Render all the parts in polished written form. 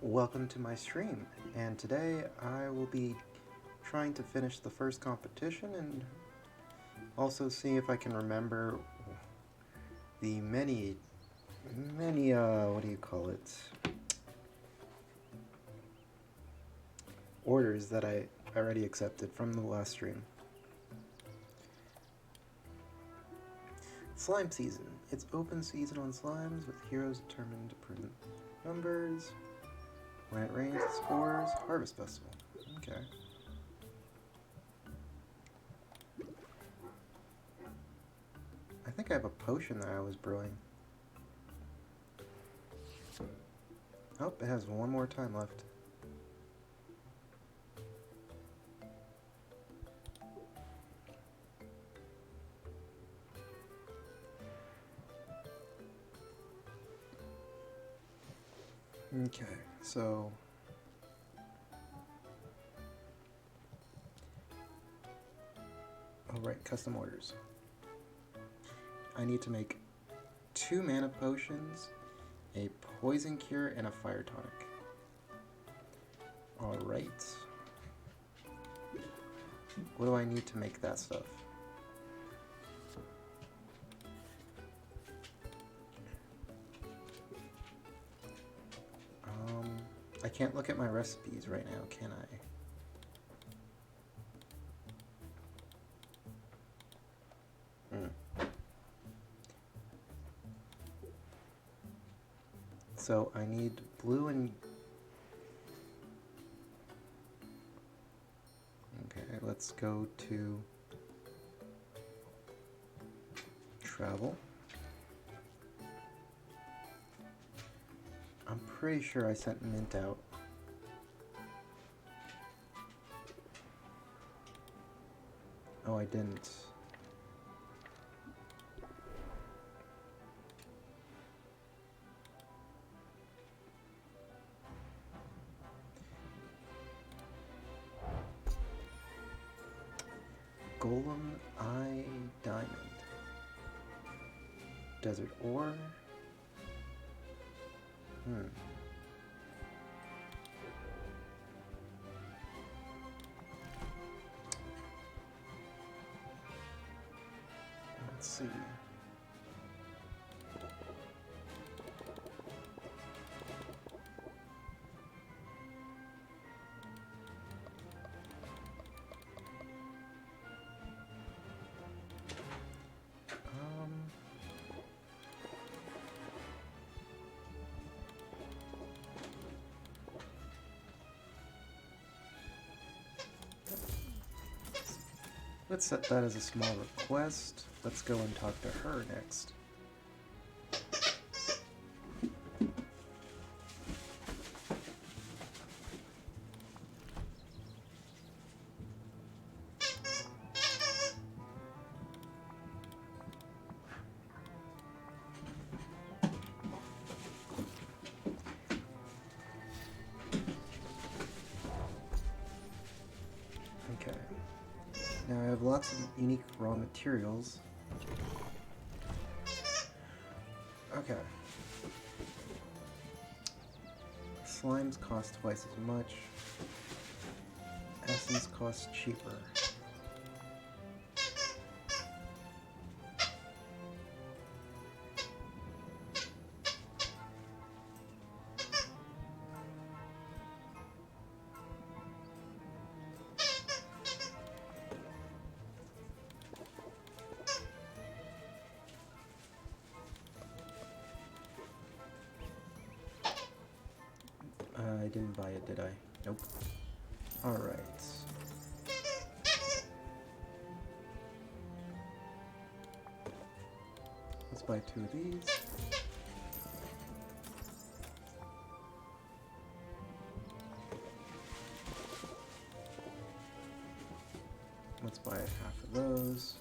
Welcome to my stream, and today I will be trying to finish the first competition and also see if I can remember the many, what do you call it, orders that I already accepted from the last stream. Slime season. It's open season on slimes with heroes determined to print numbers. When it rains, it spores. Harvest festival. Okay. I think I have a potion that I was brewing. Oh, it has one more time left. Okay, so alright, custom orders. I need to make 2 mana potions, a poison cure, and a fire tonic. Alright. What do I need to make that stuff? I can't look at my recipes right now, can I? So I need blue and... Okay, let's go to travel. I'm pretty sure I sent mint out. Oh, I didn't. Golem Eye Diamond. Desert Ore. Let's see. Let's set that as a small request. Let's go and talk to her next. Okay. Now I have lots of unique raw materials. Okay. Slimes cost twice as much. Essence costs cheaper. I didn't buy it, did I? Nope. Alright. Let's buy 2 of these. Let's buy half of those.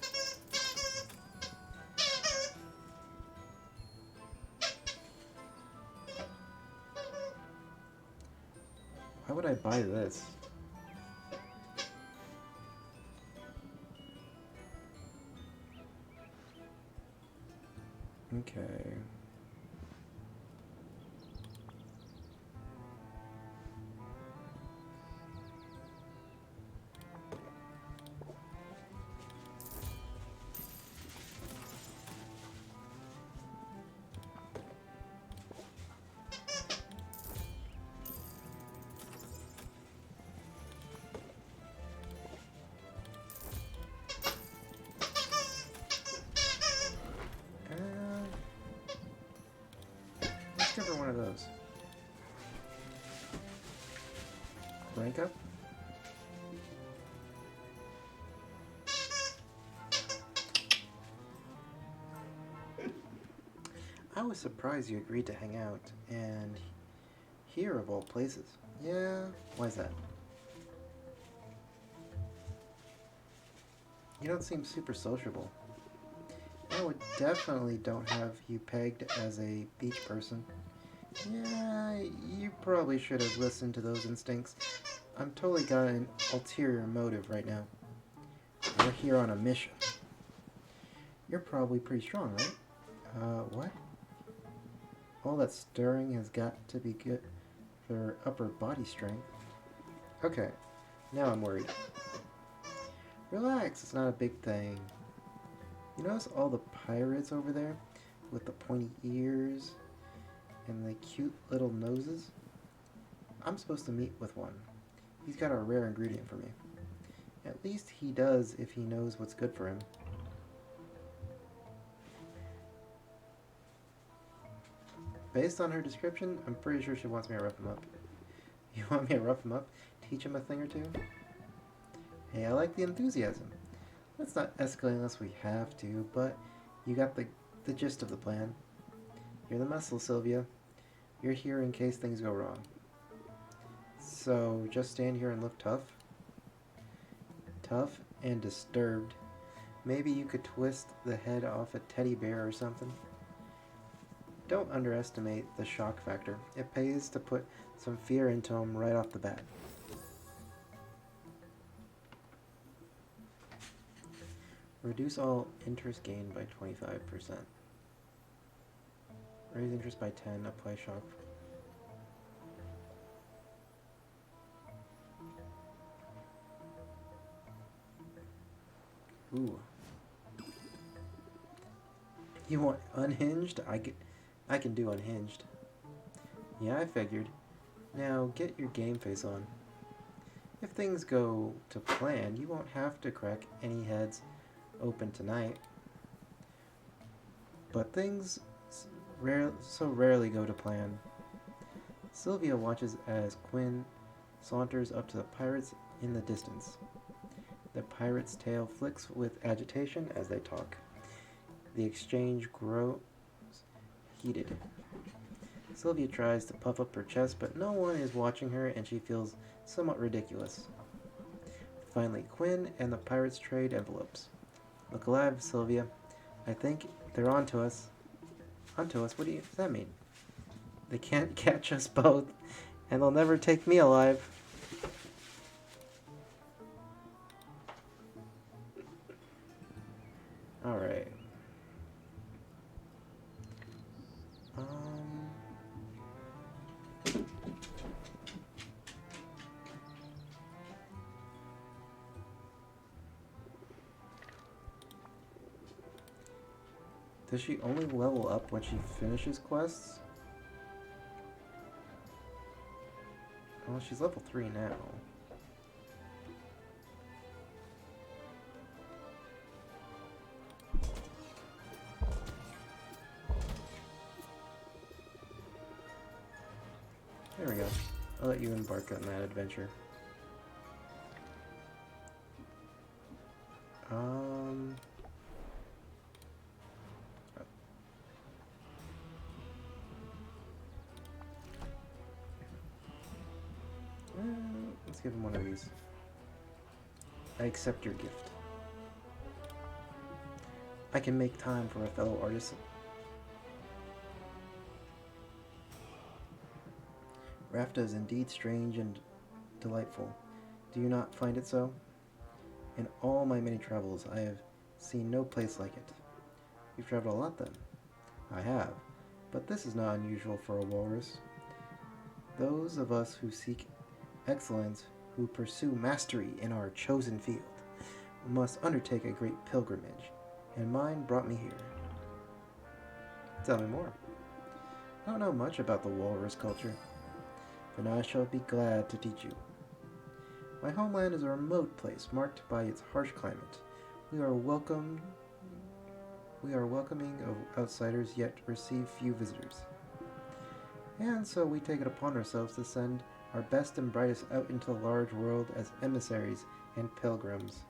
Why would I buy this? Okay. are those? Rank up? I was surprised you agreed to hang out, and here of all places. Yeah, why's that? You don't seem super sociable. I would definitely don't have you pegged as a beach person. Yeah, you probably should have listened to those instincts. I'm totally got an ulterior motive right now. We're here on a mission. You're probably pretty strong, right? What? All that stirring has got to be good for upper body strength. Okay, now I'm worried. Relax, it's not a big thing. You notice all the pirates over there? With the pointy ears and the cute little noses? I'm supposed to meet with one. He's got a rare ingredient for me. At least he does if he knows what's good for him. Based on her description, I'm pretty sure she wants me to rough him up. You want me to rough him up? Teach him a thing or two? Hey, I like the enthusiasm. Let's not escalate unless we have to, but you got the gist of the plan. You're the muscle, Sylvia. You're here in case things go wrong. So, just stand here and look tough? Tough and disturbed. Maybe you could twist the head off a teddy bear or something? Don't underestimate the shock factor. It pays to put some fear into him right off the bat. Reduce all interest gained by 25%. Raise interest by 10, apply shock. Ooh. You want unhinged? I can do unhinged. Yeah, I figured. Now get your game face on. If things go to plan, you won't have to crack any heads open tonight. But things so rarely go to plan. Sylvia watches as Quinn saunters up to the pirates in the distance. The pirate's tail flicks with agitation as they talk. The exchange grows heated. Sylvia tries to puff up her chest, but no one is watching her and she feels somewhat ridiculous. Finally, Quinn and the pirates trade envelopes. Look alive, Sylvia. I think they're onto us. Onto us? What does that mean? They can't catch us both, and they'll never take me alive. Alright. Does she only level up when she finishes quests? Well, she's level 3 now. There we go. I'll let you embark on that adventure. Let's give him one of these. I accept your gift. I can make time for a fellow artisan. Rafta is indeed strange and delightful. Do you not find it so? In all my many travels, I have seen no place like it. You've traveled a lot then? I have, but this is not unusual for a walrus. Those of us who seek excellence, who pursue mastery in our chosen field, must undertake a great pilgrimage, and mine brought me here. Tell me more. I don't know much about the walrus culture, but I shall be glad to teach you. My homeland is a remote place marked by its harsh climate. We are welcoming of outsiders, yet receive few visitors. And so we take it upon ourselves to send our best and brightest out into the large world as emissaries and pilgrims.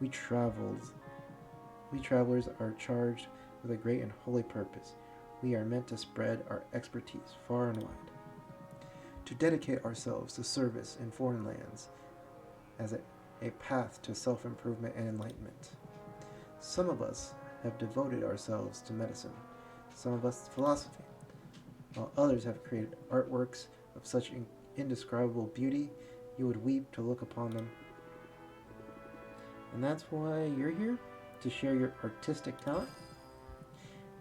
We travels. We travelers are charged with a great and holy purpose. We are meant to spread our expertise far and wide, to dedicate ourselves to service in foreign lands as a path to self-improvement and enlightenment. Some of us have devoted ourselves to medicine, some of us to philosophy, while others have created artworks of such indescribable beauty you would weep to look upon them. And that's why you're here? To share your artistic talent?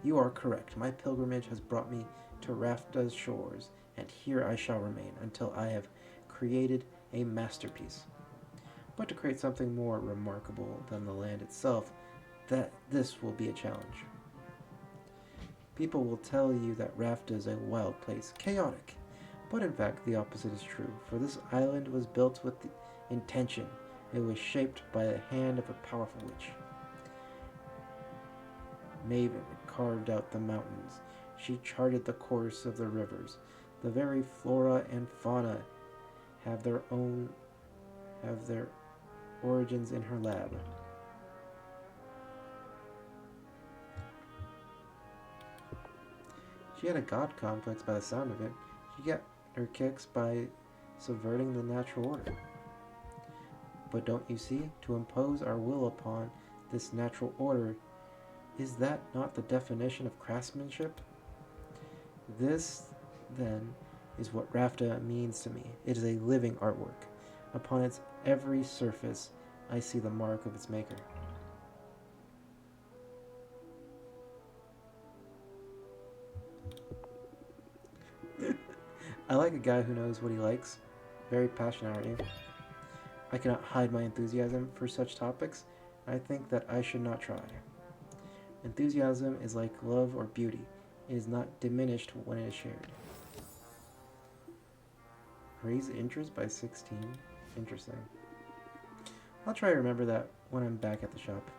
You are correct. My pilgrimage has brought me to Rafta's shores, and here I shall remain until I have created a masterpiece. But to create something more remarkable than the land itself, this will be a challenge. People will tell you that Rafta is a wild place, chaotic. But in fact, the opposite is true, for this island was built with the intention. It was shaped by the hand of a powerful witch. Maven carved out the mountains. She charted the course of the rivers. The very flora and fauna have their origins in her lab. She had a god complex by the sound of it. She got her kicks by subverting the natural order. But don't you see? To impose our will upon this natural order, is that not the definition of craftsmanship? This, then, is what Rafta means to me. It is a living artwork. Upon its every surface, I see the mark of its maker. I like a guy who knows what he likes. Very passionate, aren't you? I cannot hide my enthusiasm for such topics. I think that I should not try. Enthusiasm is like love or beauty. It is not diminished when it is shared. Raise interest by 16? Interesting. I'll try to remember that when I'm back at the shop.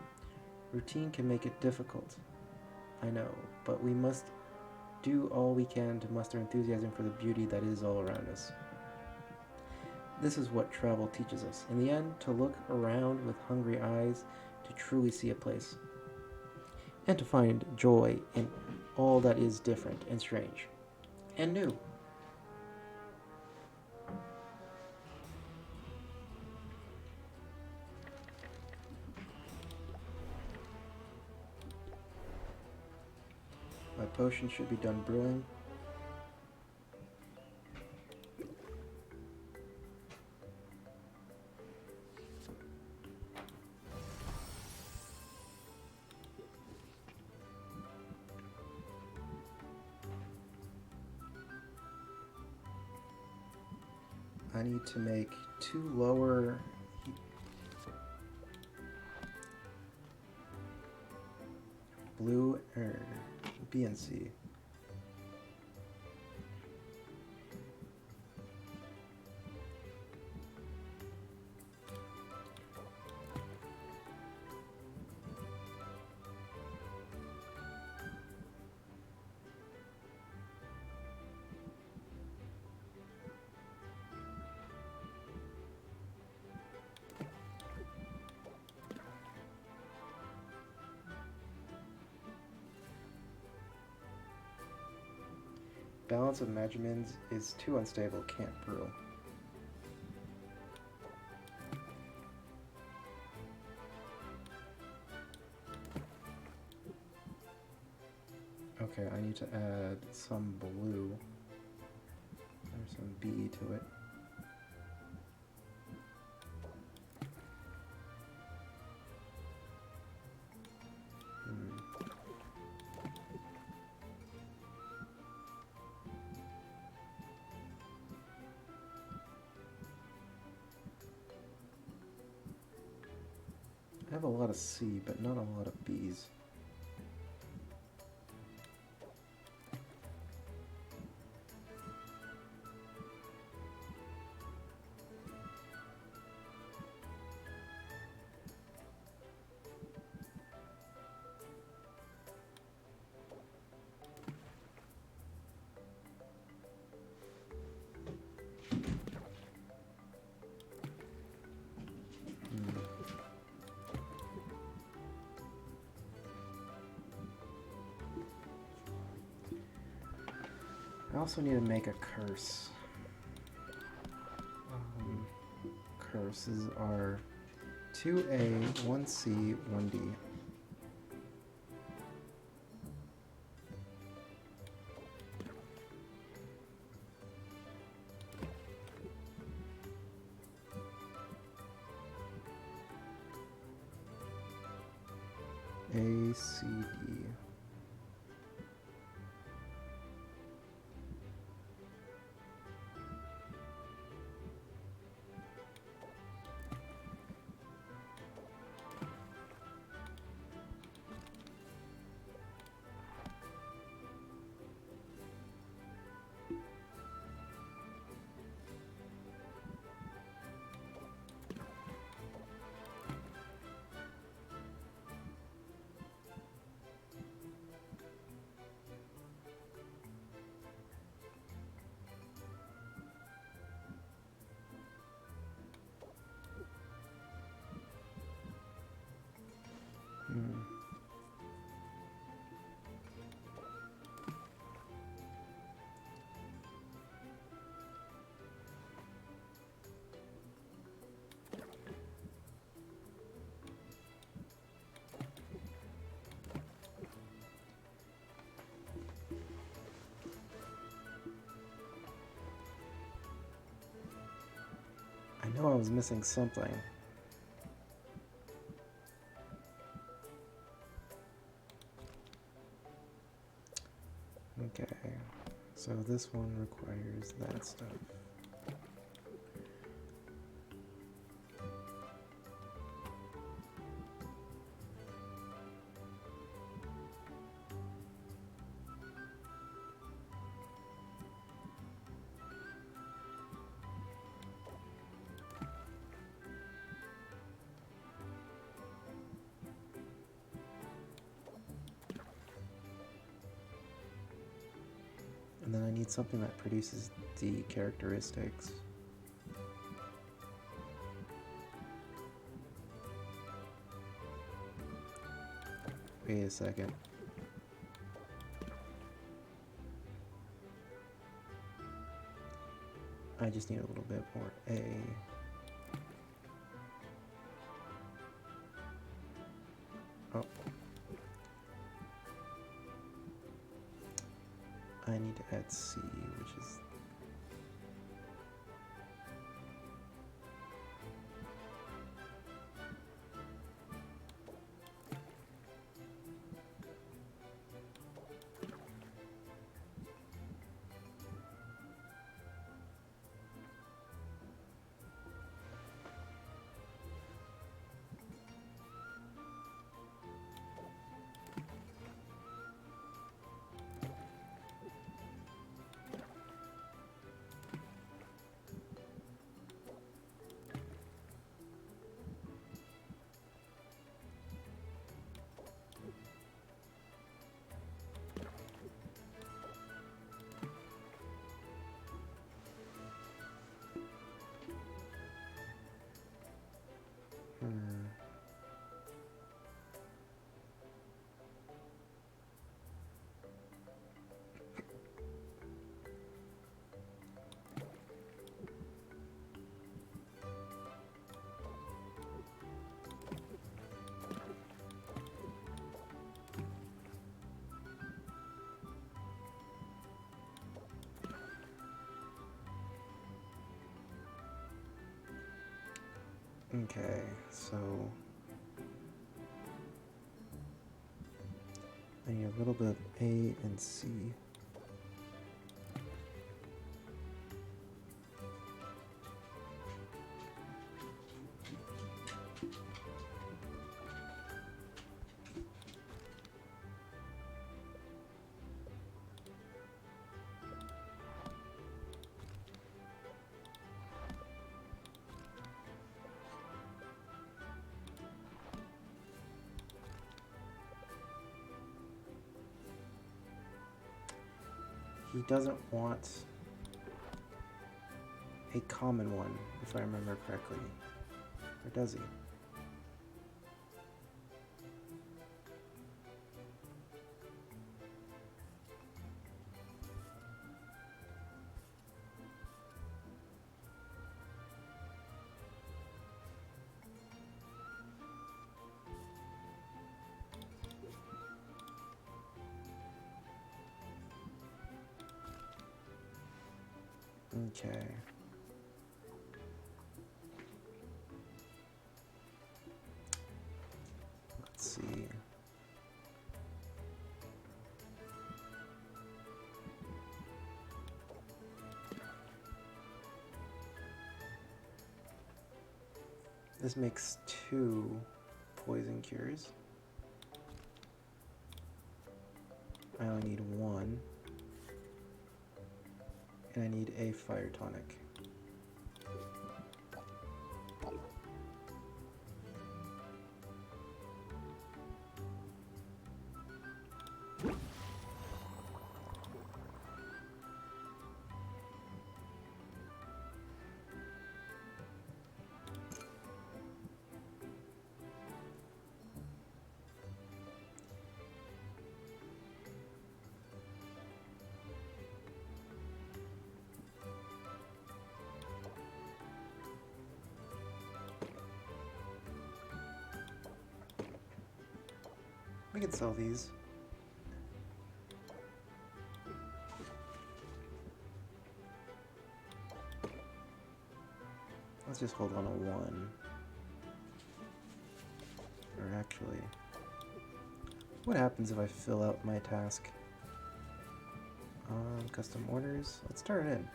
Routine can make it difficult, I know, but we must do all we can to muster enthusiasm for the beauty that is all around us. This is what travel teaches us. In the end, to look around with hungry eyes, to truly see a place, and to find joy in all that is different and strange and new. My potion should be done brewing. I need to make 2 lower blue B and C. Balance of measurements is too unstable, can't brew. Okay, I need to add some blue or some B to it. I have a lot of C, but not a lot of B's. I also need to make a curse. Curses are 2A, 1C, 1D. A, C, D. I know I was missing something. Okay, so this one requires that stuff. And then I need something that produces the characteristics. Wait a second. I just need a little bit more A. Oh. I need to add C, which is... Okay, so I need a little bit of A and C. He doesn't want a common one, if I remember correctly. Or does he? Okay. Let's see. This makes 2 poison cures. I only need 1. And I need a fire tonic. We can sell these. Let's just hold on a 1. Or actually, what happens if I fill out my task? Custom orders. Let's turn it in.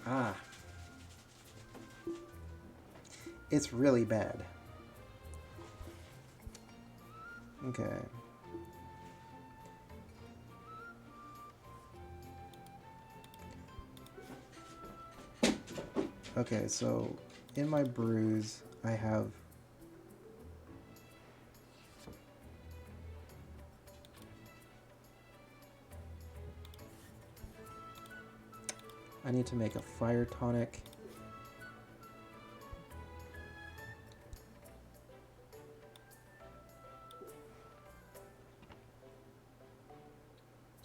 Ah. It's really bad. Okay. Okay, so in my brews, I have I need to make a fire tonic.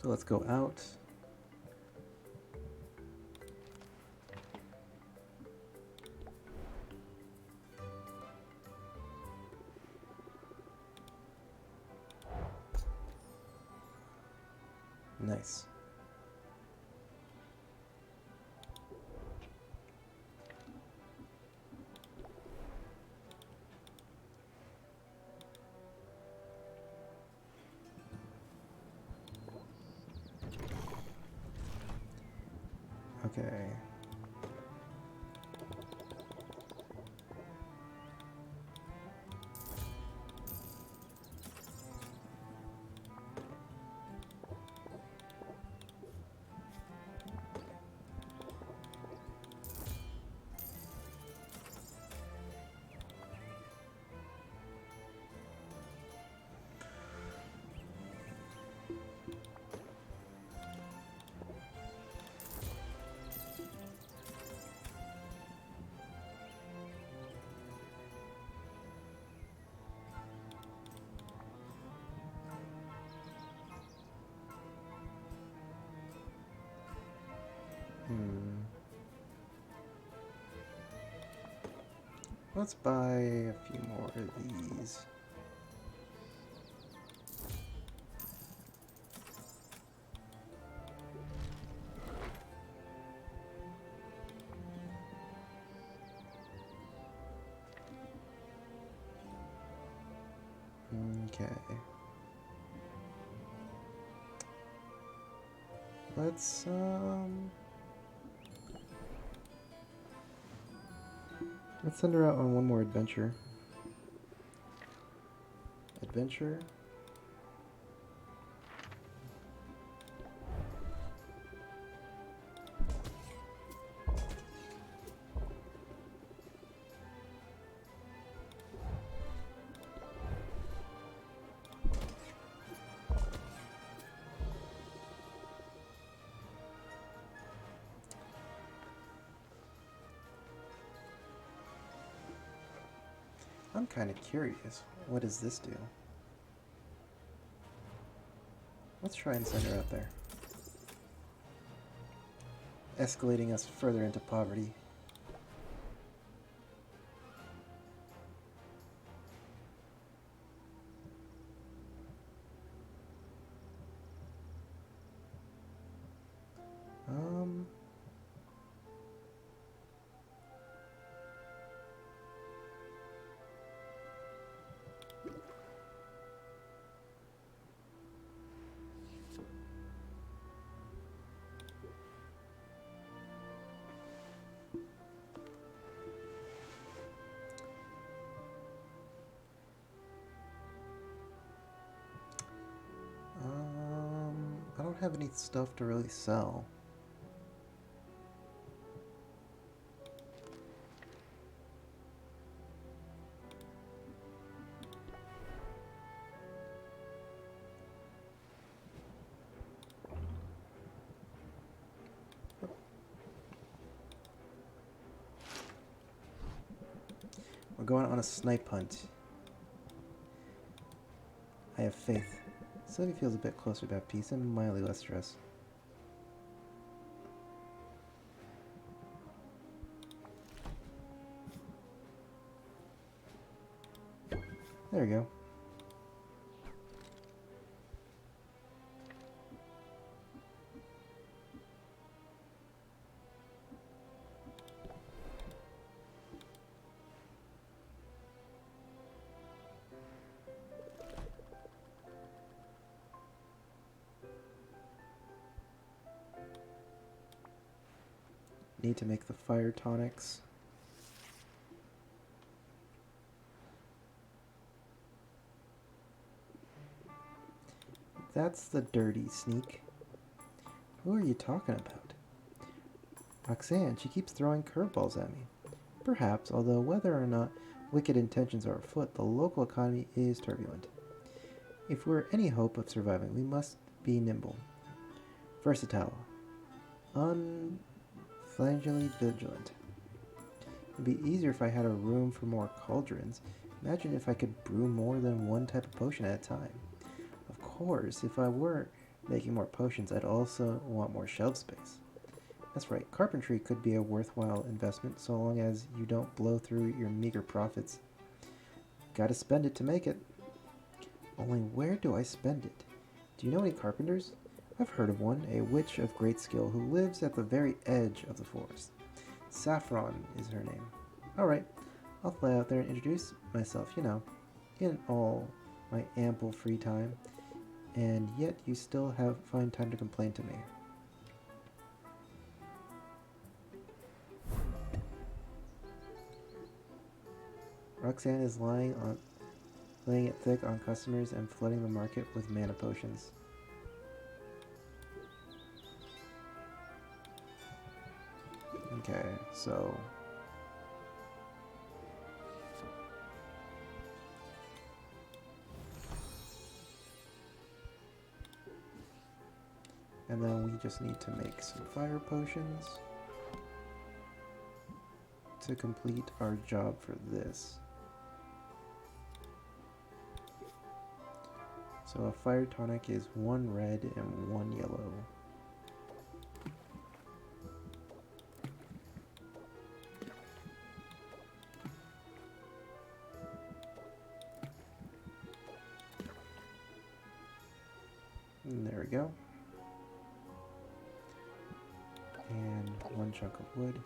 So let's go out. Nice. Okay. Let's buy a few more of these. Okay. Let's send her out on one more adventure. Adventure. I'm kind of curious. What does this do? Let's try and send her out there. Escalating us further into poverty. don't have any stuff to really sell. We're going on a snipe hunt. I have faith. Sylvia feels a bit closer about peace and mildly less stress. There we go. Need to make the fire tonics. That's the dirty sneak. Who are you talking about? Roxanne, she keeps throwing curveballs at me. Perhaps, although whether or not wicked intentions are afoot, the local economy is turbulent. If we're any hope of surviving, we must be nimble, versatile, unflagellantingly vigilant. It'd be easier if I had a room for more cauldrons. Imagine if I could brew more than one type of potion at a time. Of course, if I were making more potions, I'd also want more shelf space. That's right, carpentry could be a worthwhile investment so long as you don't blow through your meager profits. Gotta spend it to make it. Only where do I spend it? Do you know any carpenters? I've heard of one, a witch of great skill who lives at the very edge of the forest. Saffron is her name. Alright, I'll fly out there and introduce myself, in all my ample free time. And yet you still find time to complain to me. Roxanne is laying it thick on customers and flooding the market with mana potions. Okay, so and then we just need to make some fire potions to complete our job for this. So a fire tonic is 1 red and 1 yellow. And there we go. And 1 chunk of wood.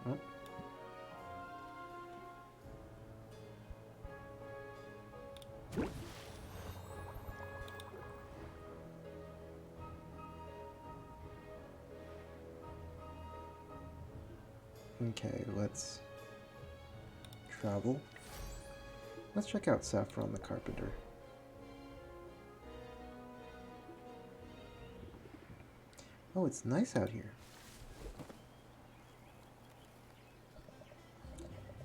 Oh. Okay, let's travel. Let's check out Saffron the Carpenter. Oh, it's nice out here.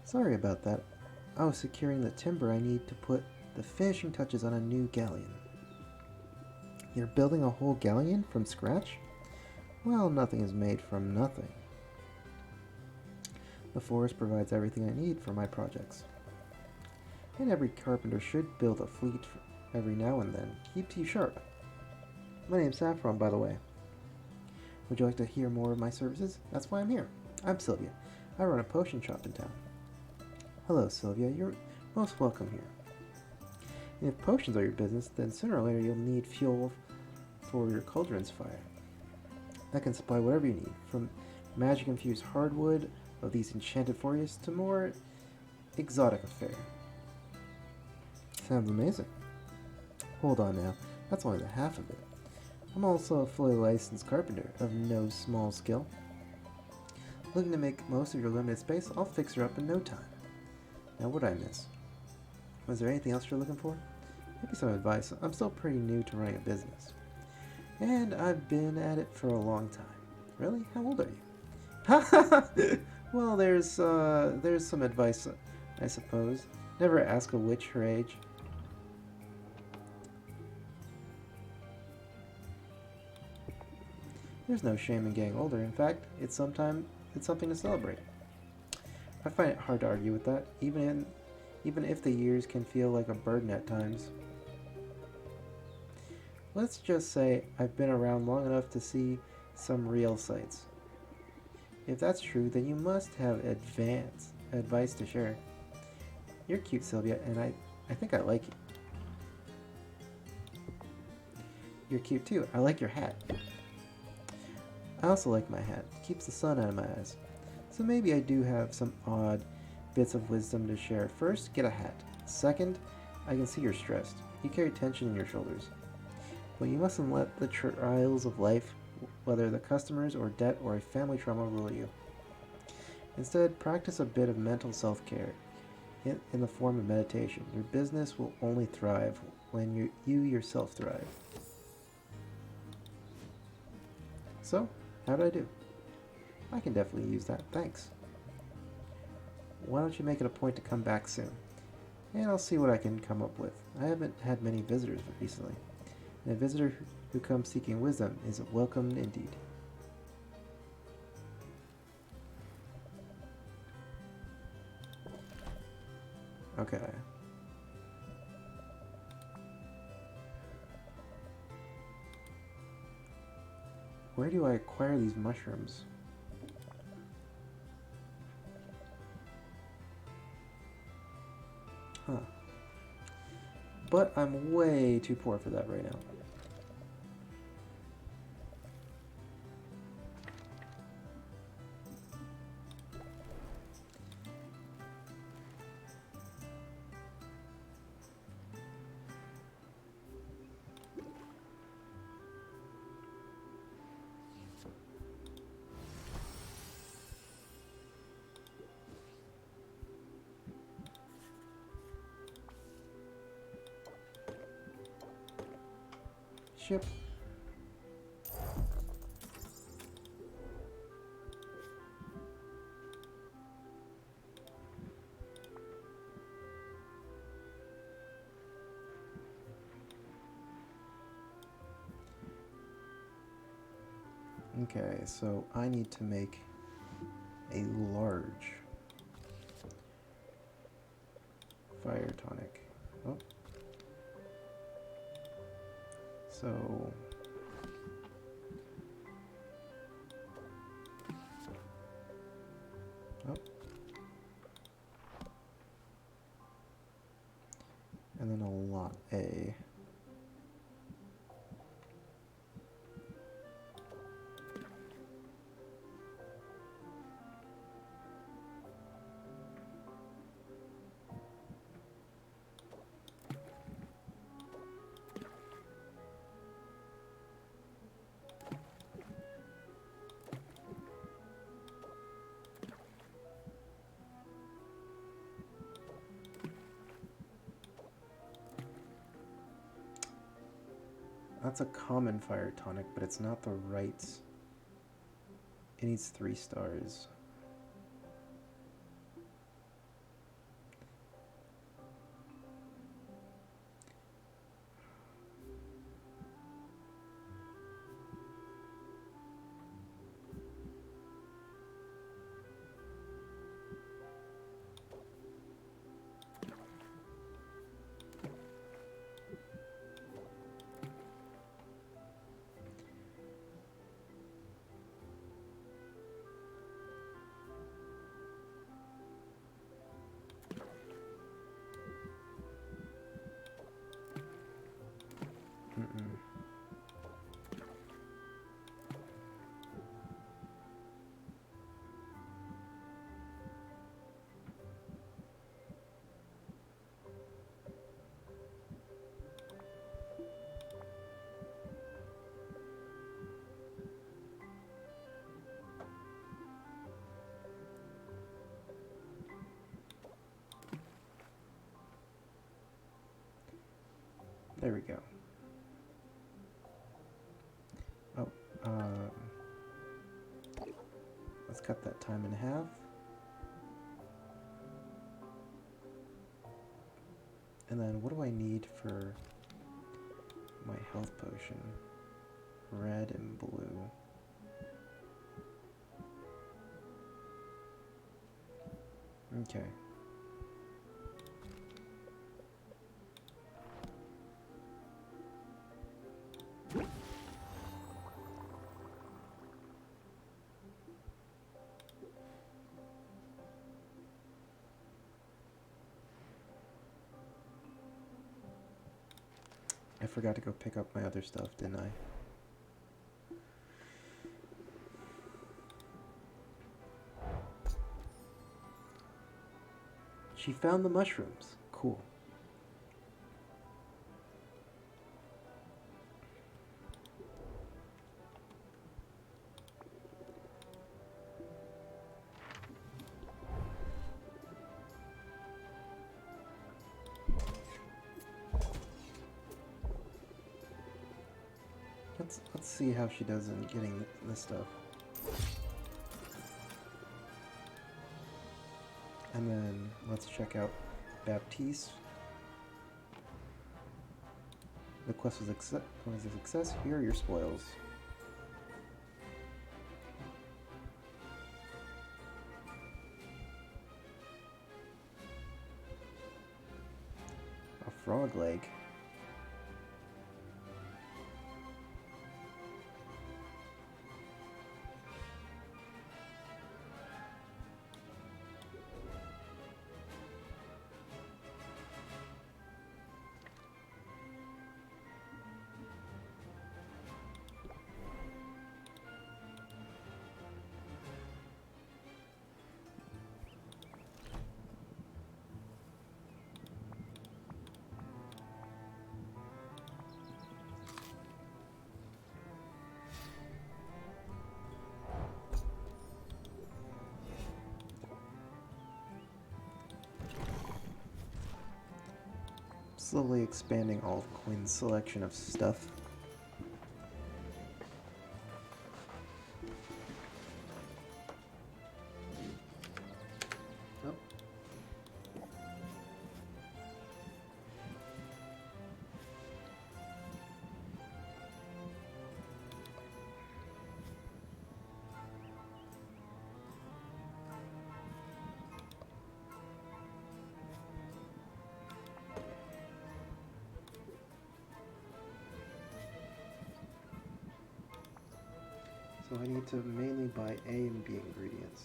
Sorry about that. I was securing the timber I need to put the finishing touches on a new galleon. You're building a whole galleon from scratch? Well, nothing is made from nothing. The forest provides everything I need for my projects. And every carpenter should build a fleet every now and then. Keeps you sharp. My name's Saffron, by the way. Would you like to hear more of my services? That's why I'm here. I'm Sylvia. I run a potion shop in town. Hello, Sylvia. You're most welcome here. And if potions are your business, then sooner or later you'll need fuel for your cauldron's fire. I can supply whatever you need, from magic-infused hardwood of these enchanted forests to more exotic affair. Sounds amazing. Hold on now, that's only the half of it. I'm also a fully licensed carpenter of no small skill. Looking to make most of your limited space, I'll fix her up in no time. Now, what'd I miss? Was there anything else you're looking for? maybe some advice. I'm still pretty new to running a business, and I've been at it for a long time. Really? How old are you? Well, there's some advice, I suppose. Never ask a witch her age. There's no shame in getting older. In fact, it's something to celebrate. I find it hard to argue with that, even if the years can feel like a burden at times. Let's just say I've been around long enough to see some real sights. If that's true, then you must have advice to share. You're cute, Sylvia, and I think I like you. You're cute too. I like your hat. I also like my hat. It keeps the sun out of my eyes. So maybe I do have some odd bits of wisdom to share. First, get a hat. Second, I can see you're stressed. You carry tension in your shoulders. But you mustn't let the trials of life, whether the customers or debt or a family trauma, rule you. Instead, practice a bit of mental self-care in the form of meditation. Your business will only thrive when you yourself thrive. So, how did I do? I can definitely use that, thanks. Why don't you make it a point to come back soon? And I'll see what I can come up with. I haven't had many visitors recently, and a visitor who comes seeking wisdom is welcomed indeed. Okay. Where do I acquire these mushrooms? Huh. But I'm way too poor for that right now. Ship. Okay, so I need to make a large fire tonic. Oh. So oh. And then a lot A. That's a common fire tonic, but it's not the right. It needs 3 stars. There we go. Oh, let's cut that time in half. And then what do I need for my health potion? Red and blue. Okay. I forgot to go pick up my other stuff, didn't I? She found the mushrooms. Cool. Let's see how she does in getting this stuff. And then let's check out Baptiste. The quest was a success. Here are your spoils. A frog leg. Slowly expanding all of Quinn's selection of stuff. Oh. So I need to mainly buy A and B ingredients.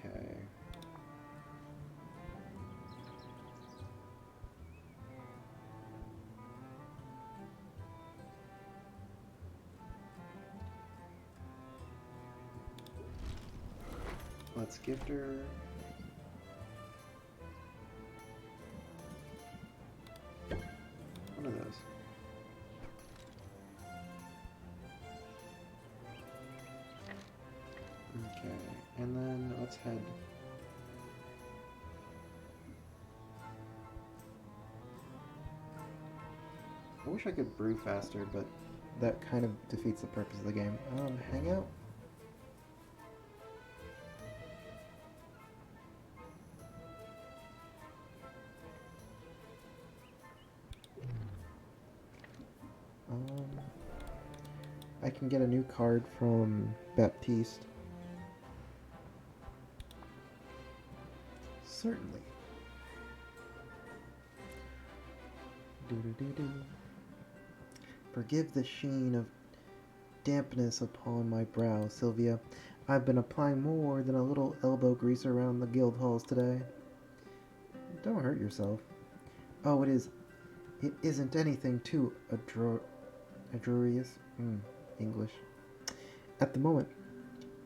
Okay. Let's gift her. One of those. Okay, and then let's head. I wish I could brew faster, but that kind of defeats the purpose of the game. Hang out? I can get a new card from Baptiste. Certainly. Forgive the sheen of dampness upon my brow, Sylvia. I've been applying more than a little elbow grease around the guild halls today. Don't hurt yourself. Oh, it isn't anything too adroit. English. At the moment,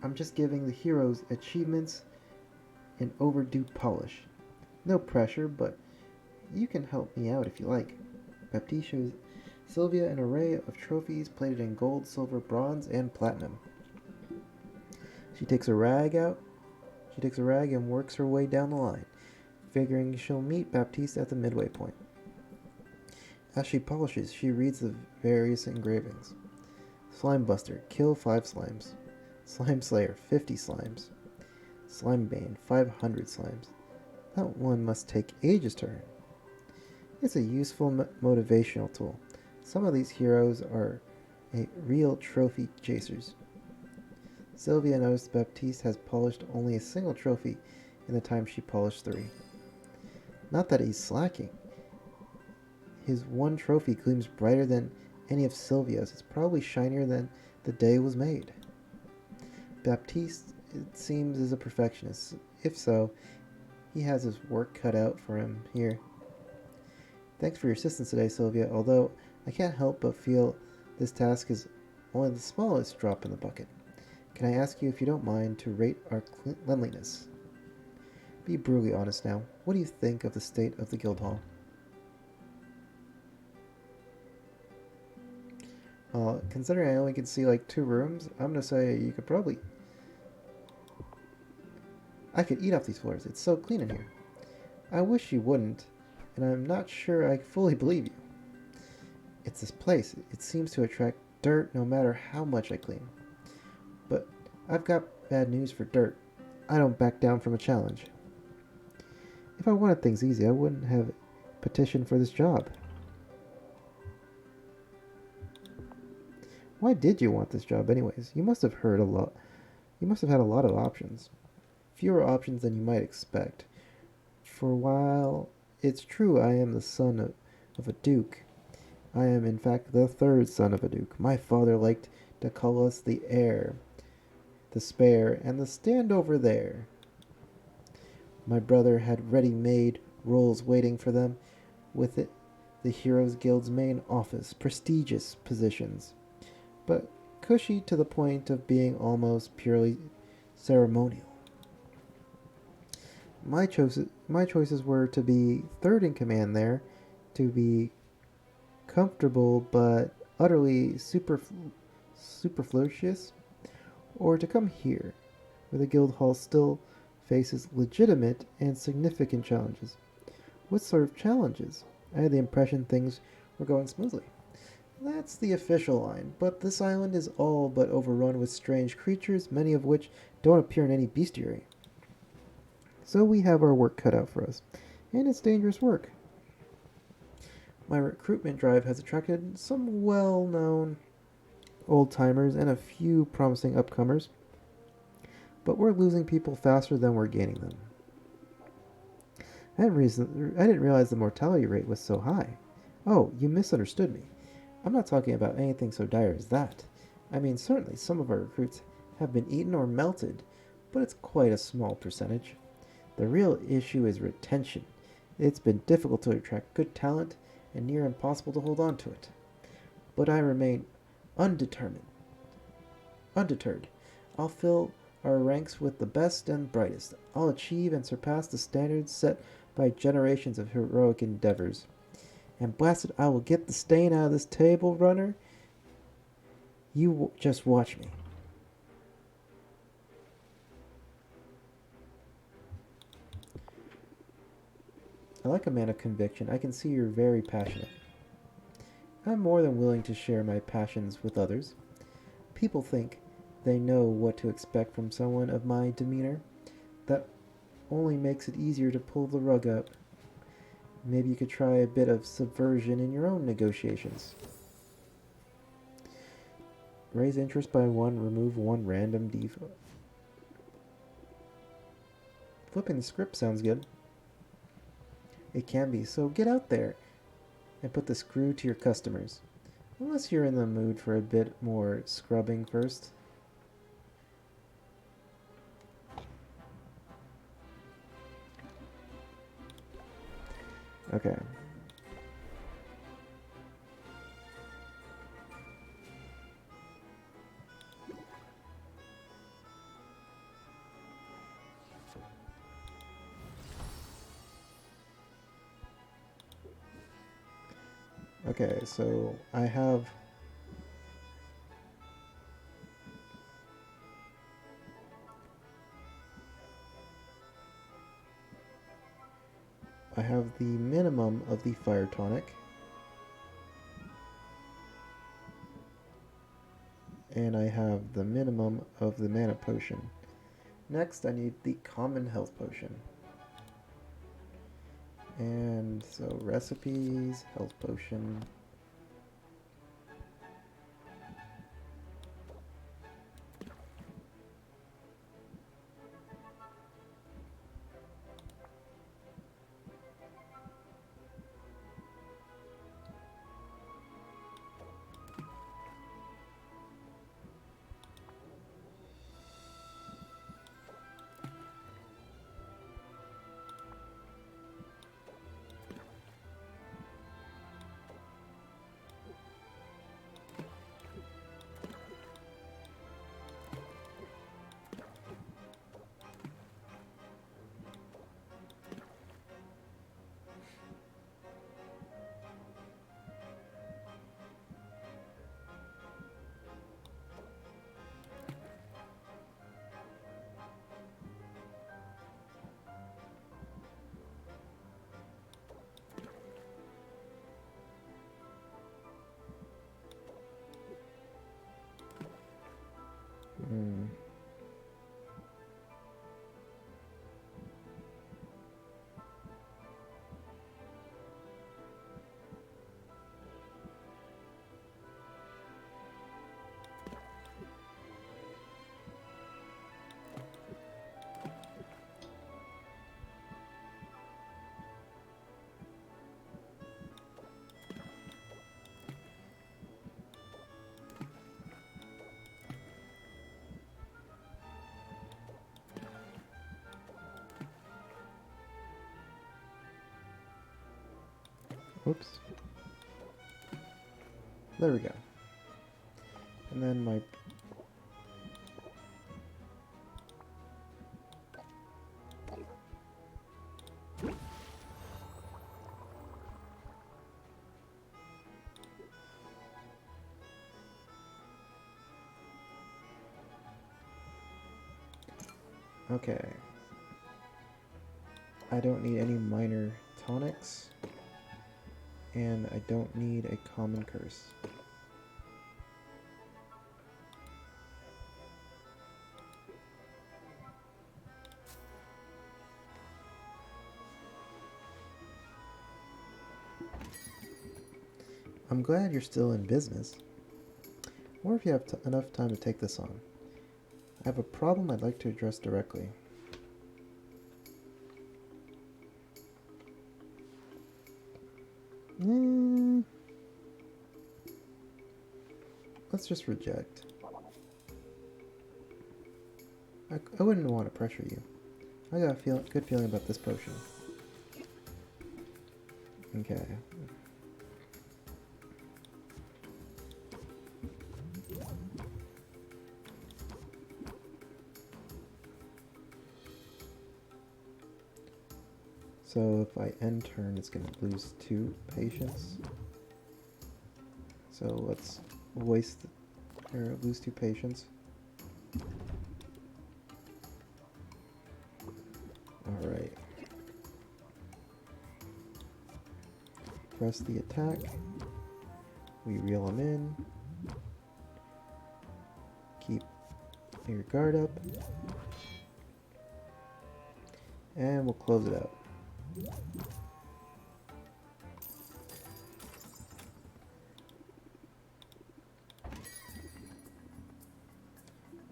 I'm just giving the heroes' achievements an overdue polish. No pressure, but you can help me out if you like. Baptiste shows Sylvia an array of trophies plated in gold, silver, bronze, and platinum. She takes a rag and works her way down the line, figuring she'll meet Baptiste at the midway point. As she polishes, she reads the various engravings. Slime Buster, kill 5 slimes. Slime Slayer, 50 slimes. Slime Bane, 500 slimes. That one must take ages to earn. It's a useful motivational tool. Some of these heroes are real trophy chasers. Sylvia noticed Baptiste has polished only a single trophy in the time she polished 3. Not that he's slacking. His one trophy gleams brighter than any of Sylvia's. It's probably shinier than the day it was made. Baptiste, it seems, is a perfectionist. If so, he has his work cut out for him here. Thanks for your assistance today, Sylvia, although I can't help but feel this task is only the smallest drop in the bucket. Can I ask you, if you don't mind, to rate our cleanliness? Be brutally honest now. What do you think of the state of the guild hall? Considering I only can see like 2 rooms, I'm gonna say you could probably... I could eat off these floors. It's so clean in here. I wish you wouldn't, and I'm not sure I fully believe you. It's this place. It seems to attract dirt no matter how much I clean. But I've got bad news for dirt. I don't back down from a challenge. If I wanted things easy, I wouldn't have petitioned for this job. Why did you want this job anyways? You must have heard a lot. You must have had a lot of options. Fewer options than you might expect. For while it's true I am the son of a duke, I am in fact the 3rd son of a duke. My father liked to call us the heir, the spare, and the stand over there. My brother had ready-made roles waiting for them with it, the Heroes Guild's main office, prestigious positions, but cushy to the point of being almost purely ceremonial. My choices were to be 3rd in command there, to be comfortable but utterly superfluous, or to come here, where the guild hall still faces legitimate and significant challenges. What sort of challenges? I had the impression things were going smoothly. That's the official line, but this island is all but overrun with strange creatures, many of which don't appear in any bestiary. So we have our work cut out for us, and it's dangerous work. My recruitment drive has attracted some well-known old-timers and a few promising upcomers, but we're losing people faster than we're gaining them. I didn't realize the mortality rate was so high. Oh, you misunderstood me. I'm not talking about anything so dire as that. I mean, certainly some of our recruits have been eaten or melted, but it's quite a small percentage. The real issue is retention. It's been difficult to attract good talent and near impossible to hold on to it. But I remain undeterred. I'll fill our ranks with the best and brightest. I'll achieve and surpass the standards set by generations of heroic endeavors. And blasted, I will get the stain out of this table, runner. You just watch me. I like a man of conviction. I can see you're very passionate. I'm more than willing to share my passions with others. People think they know what to expect from someone of my demeanor. That only makes it easier to pull the rug up. Maybe you could try a bit of subversion in your own negotiations. Raise interest by 1, remove 1 random default. Flipping the script sounds good. It can be, so get out there and put the screw to your customers. Unless you're in the mood for a bit more scrubbing first. Okay. Okay, so I have the minimum of the fire tonic. And I have the minimum of the mana potion. Next, I need the common health potion. And so recipes, health potion. Oops. There we go. And then my... Okay. I don't need any minor tonics. And I don't need a common curse. I'm glad you're still in business. Or if you have enough time to take this on. I have a problem I'd like to address directly. Let's just reject. I wouldn't want to pressure you. I got a good feeling about this potion. Okay. So if I end turn, it's going to lose 2 patience. So let's lose 2 patience. Alright. Press the attack. We reel them in. Keep your guard up. And we'll close it out.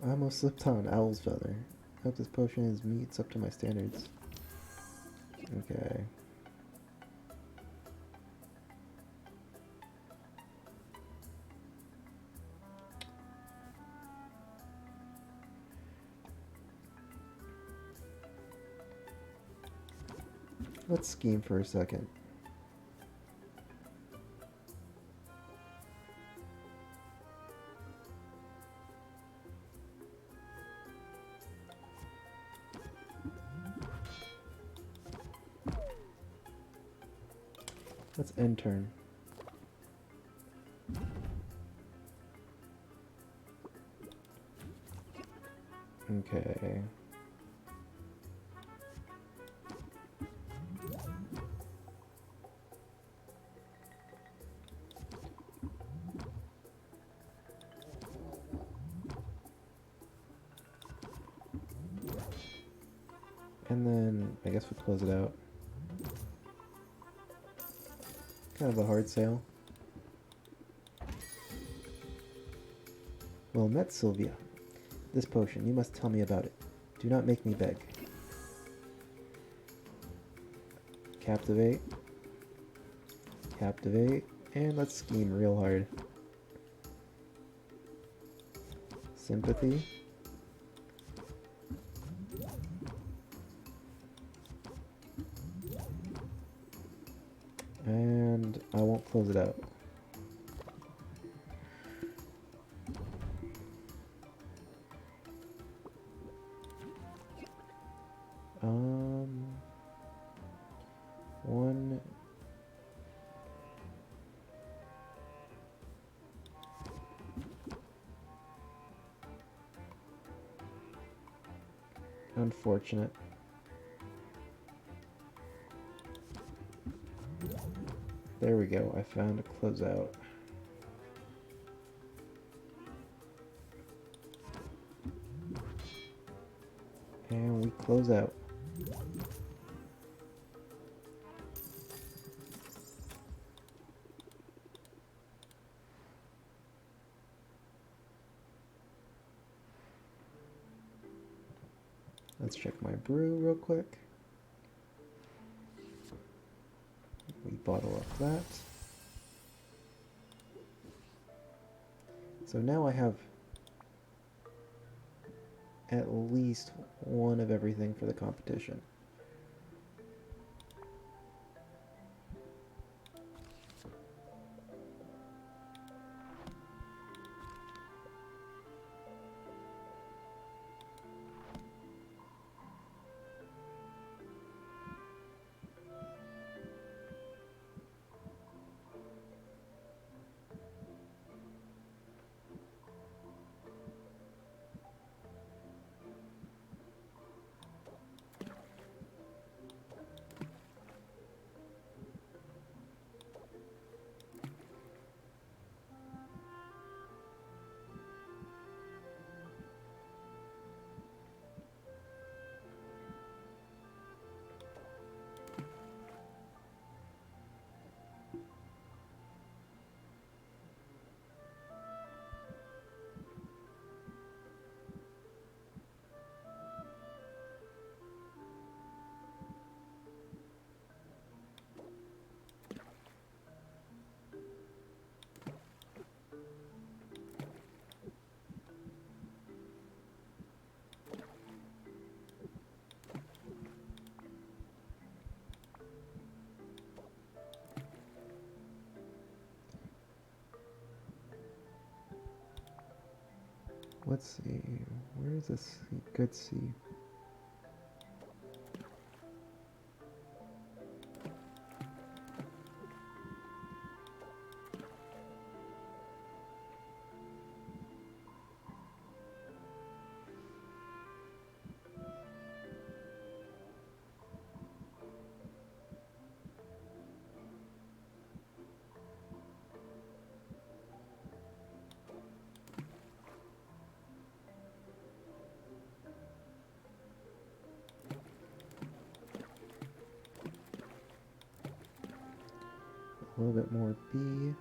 I almost slipped on Owl's Feather. I hope this potion meets up to my standards. Okay. Let's scheme for a second. Let's end turn. Okay. And then I guess we close it out. Kind of a hard sale. Well met, Sylvia. This potion, you must tell me about it. Do not make me beg. Captivate. Captivate. And let's scheme real hard. Sympathy. And I won't close it out. One. Unfortunate. There we go, I found a closeout. And we close out. Let's check my brew real quick. We bottle up that. So now I have at least one of everything for the competition. Let's see, where is this good C? A little bit more B.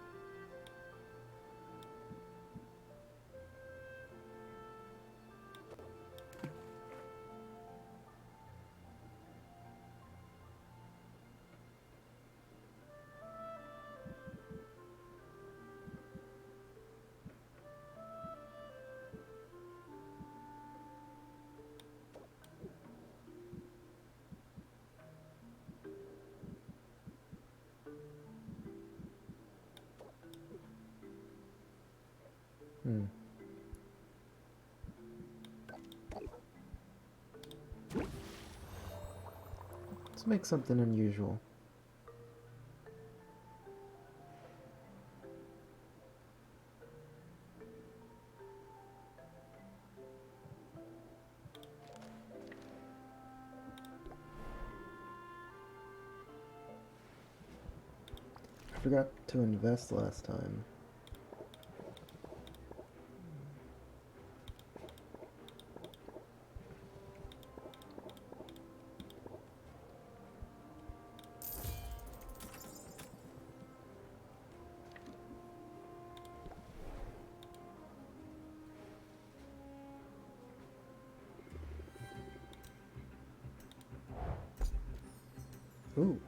Let's make something unusual. I forgot to invest last time. Ooh.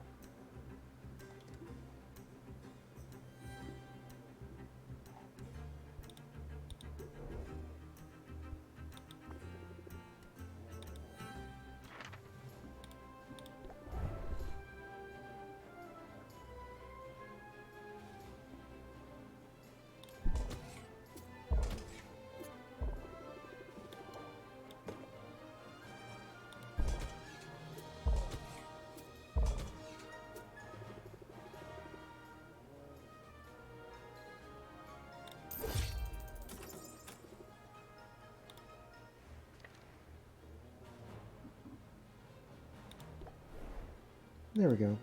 There we go.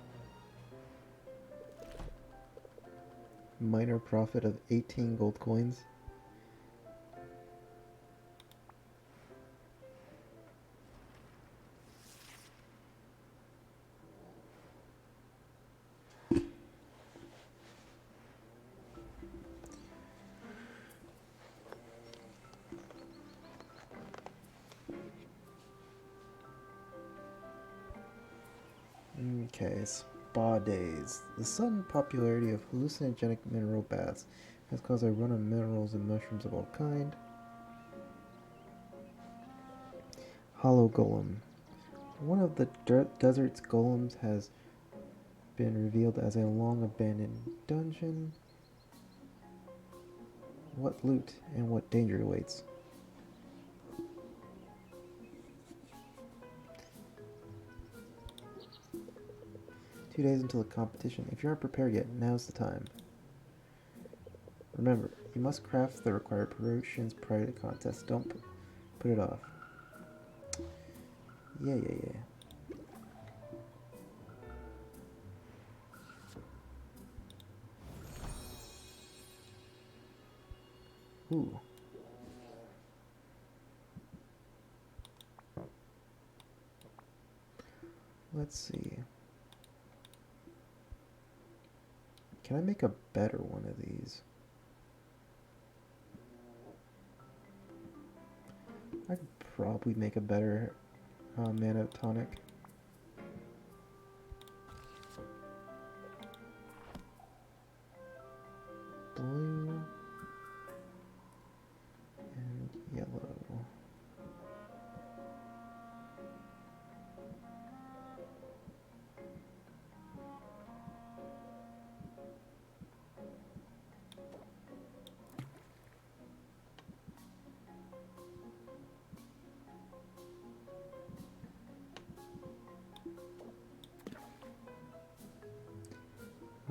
Minor profit of 18 gold coins. Okay, spa days. The sudden popularity of hallucinogenic mineral baths has caused a run on minerals and mushrooms of all kind. Hollow Golem. One of the desert's golems has been revealed as a long-abandoned dungeon. What loot and what danger awaits? Two days until the competition. If you aren't prepared yet, now's the time. Remember, you must craft the required potions prior to the contest. Don't put it off. Yeah. Ooh. Let's see. Can I make a better one of these? I could probably make a better mana tonic. Blue and yellow.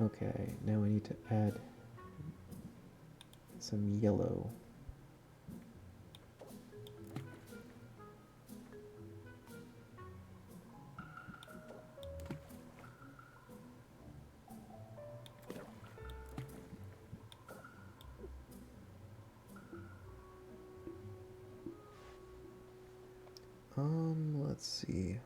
Okay, now we need to add some yellow. Let's see.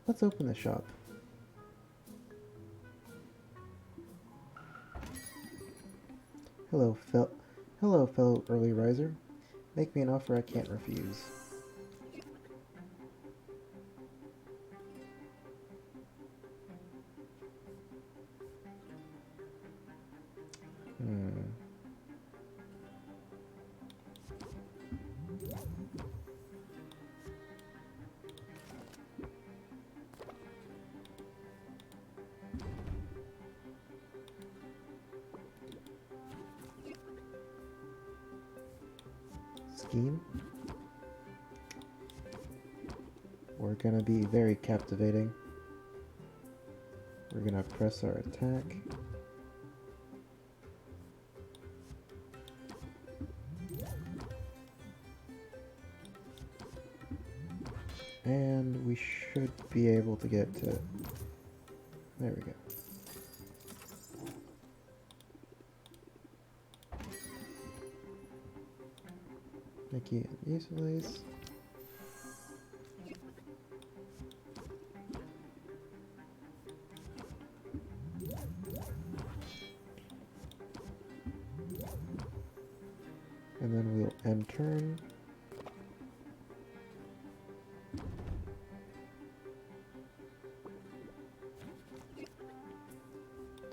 Let's open the shop. Hello, fellow early riser. Make me an offer I can't refuse. Scheme. We're gonna be very captivating. We're gonna press our attack. And we should be able to get to... There we go. Mickey and Useless. And then we'll end turn.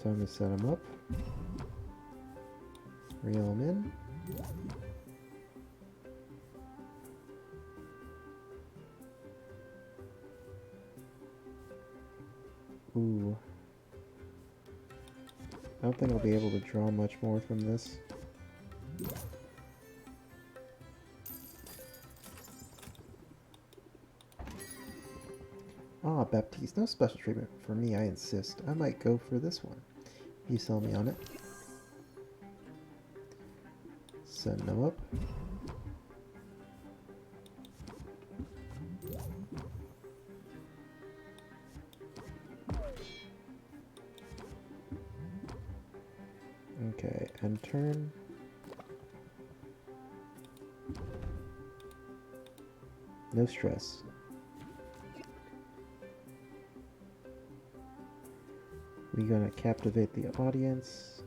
Time to set him up. Reel him in. Ooh. I don't think I'll be able to draw much more from this. Ah, Baptiste, no special treatment for me, I insist. I might go for this one. You sell me on it. Send them up. Okay, end turn. No stress. We're gonna captivate the audience.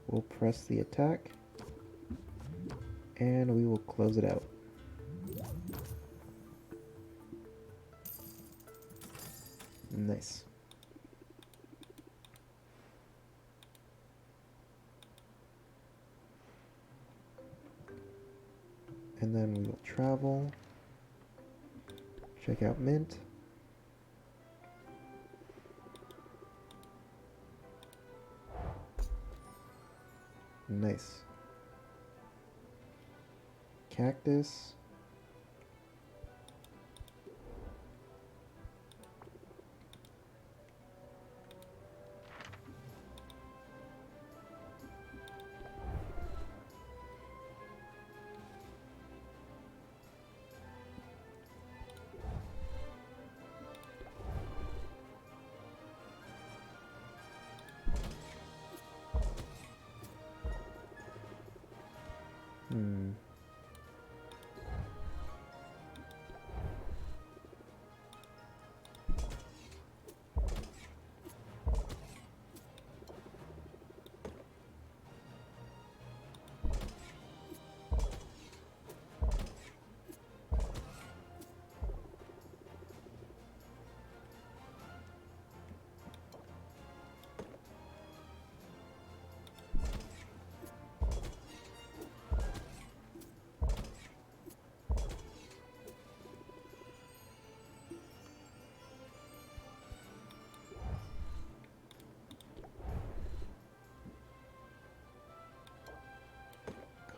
We'll press the attack. And we will close it out. Nice. And then we will travel. Check out Mint. Nice. Cactus.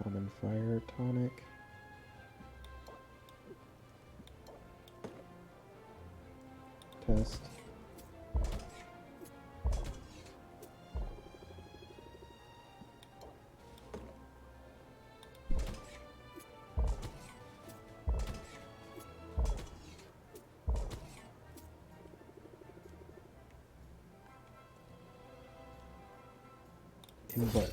Common Fire Tonic. Test. Embark.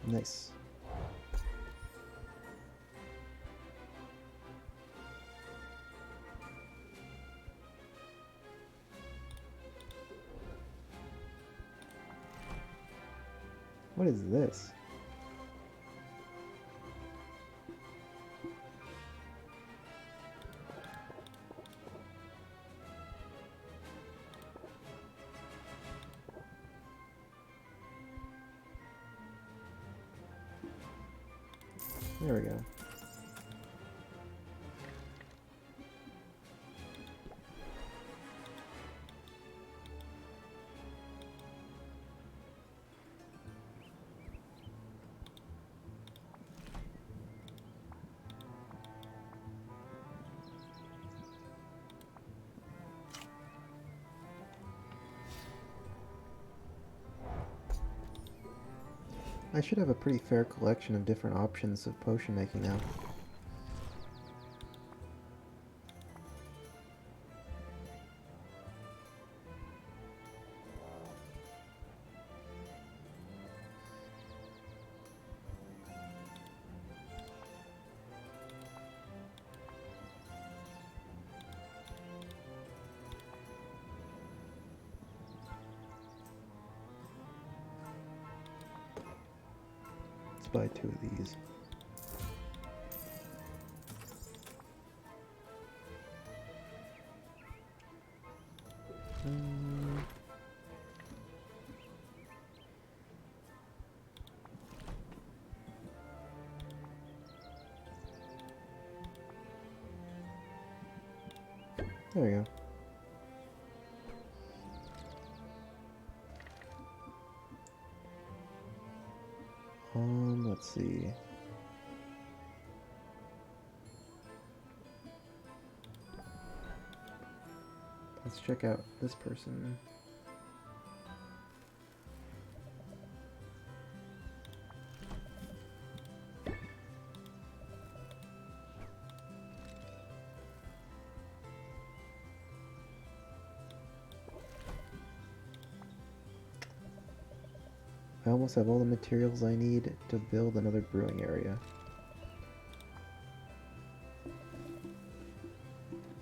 Nice. What is this? There we go. I should have a pretty fair collection of different options of potion making now. Let's buy 2 of these. There we go. Let's see. Let's check out this person. I almost have all the materials I need to build another brewing area.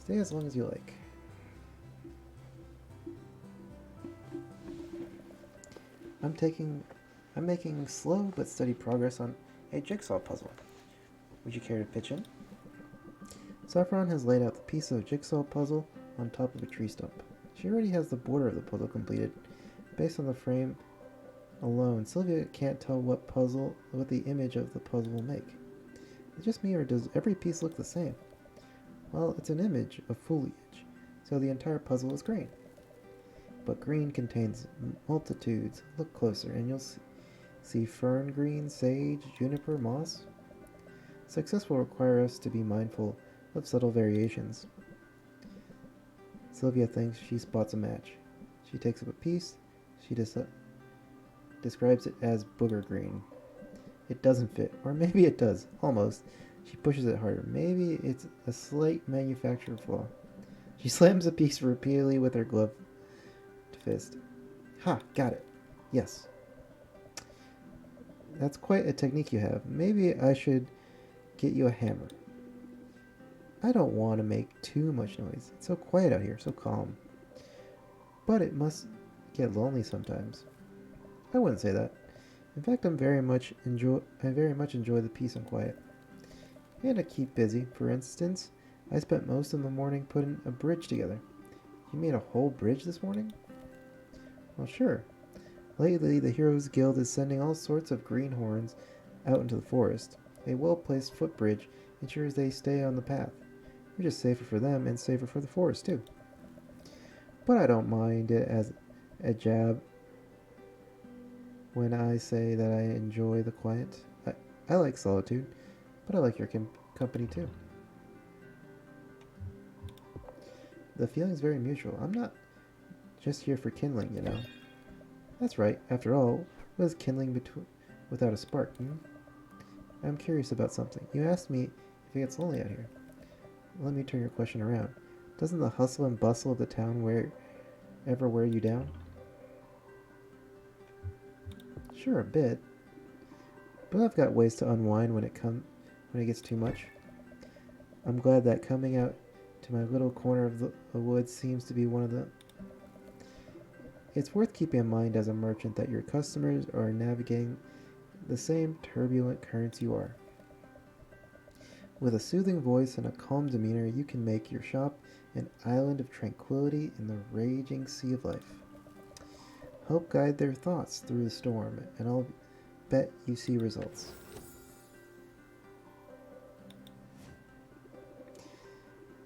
Stay as long as you like. I'm making slow but steady progress on a jigsaw puzzle. Would you care to pitch in? Saffron has laid out the piece of jigsaw puzzle on top of a tree stump. She already has the border of the puzzle completed. Based on the frame alone, Sylvia can't tell what the image of the puzzle will make. Is it just me, or does every piece look the same? Well, it's an image of foliage, so the entire puzzle is green. But green contains multitudes. Look closer and you'll see fern green, sage, juniper, moss. Success will require us to be mindful of subtle variations. Sylvia thinks she spots a match. She takes up a piece. She describes it as booger green. It doesn't fit, or maybe it does, almost. She pushes it harder. Maybe it's a slight manufacturing flaw. She slams the piece repeatedly with her gloved fist. Ha, got it. Yes. That's quite a technique you have. Maybe I should get you a hammer. I don't want to make too much noise. It's so quiet out here, so calm. But it must get lonely sometimes. I wouldn't say that. In fact, I very much enjoy the peace and quiet. And to keep busy. For instance, I spent most of the morning putting a bridge together. You made a whole bridge this morning? Well, sure. Lately, the Heroes Guild is sending all sorts of greenhorns out into the forest. A well-placed footbridge ensures they stay on the path, which is safer for them and safer for the forest, too. But I don't mind it as a jab when I say that I enjoy the quiet. I like solitude, but I like your company, too. The feeling's very mutual. I'm not just here for kindling, you know. That's right. After all, what is kindling without a spark, hmm? I'm curious about something. You asked me if it gets lonely out here. Let me turn your question around. Doesn't the hustle and bustle of the town ever wear you down? Sure, a bit, but I've got ways to unwind when it gets too much. I'm glad that coming out to my little corner of the woods seems to be one of the. It's worth keeping in mind as a merchant that your customers are navigating the same turbulent currents you are. With a soothing voice and a calm demeanor, you can make your shop an island of tranquility in the raging sea of life. Help guide their thoughts through the storm, and I'll bet you see results.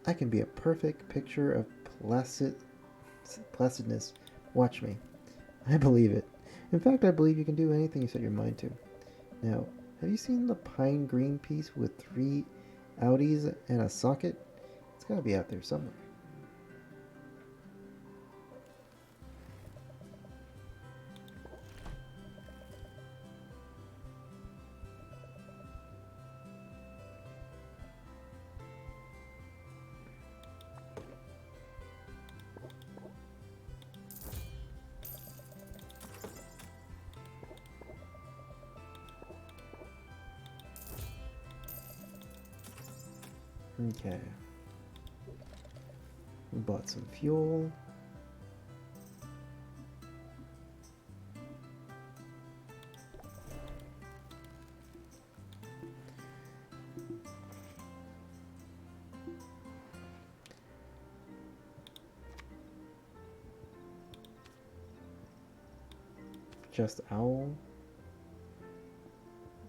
I can be a perfect picture of placidness. Watch me. I believe it. In fact, I believe you can do anything you set your mind to. Now, have you seen the pine green piece with 3 Audis and a socket? It's gotta be out there somewhere. Okay. We bought some fuel. Just Owl.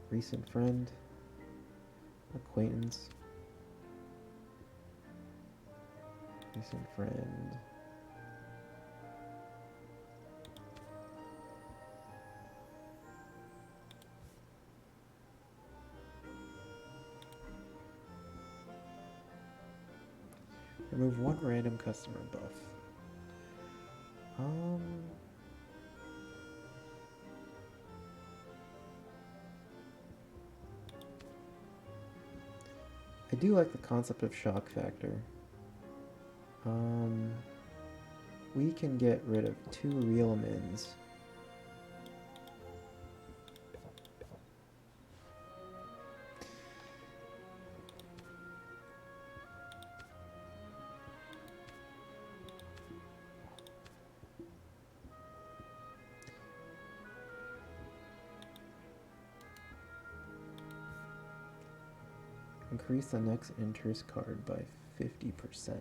Recent friend. Acquaintance. Recent friend. Remove 1 random customer buff. I do like the concept of shock factor. We can get rid of 2 realmins. Increase the next interest card by 50%.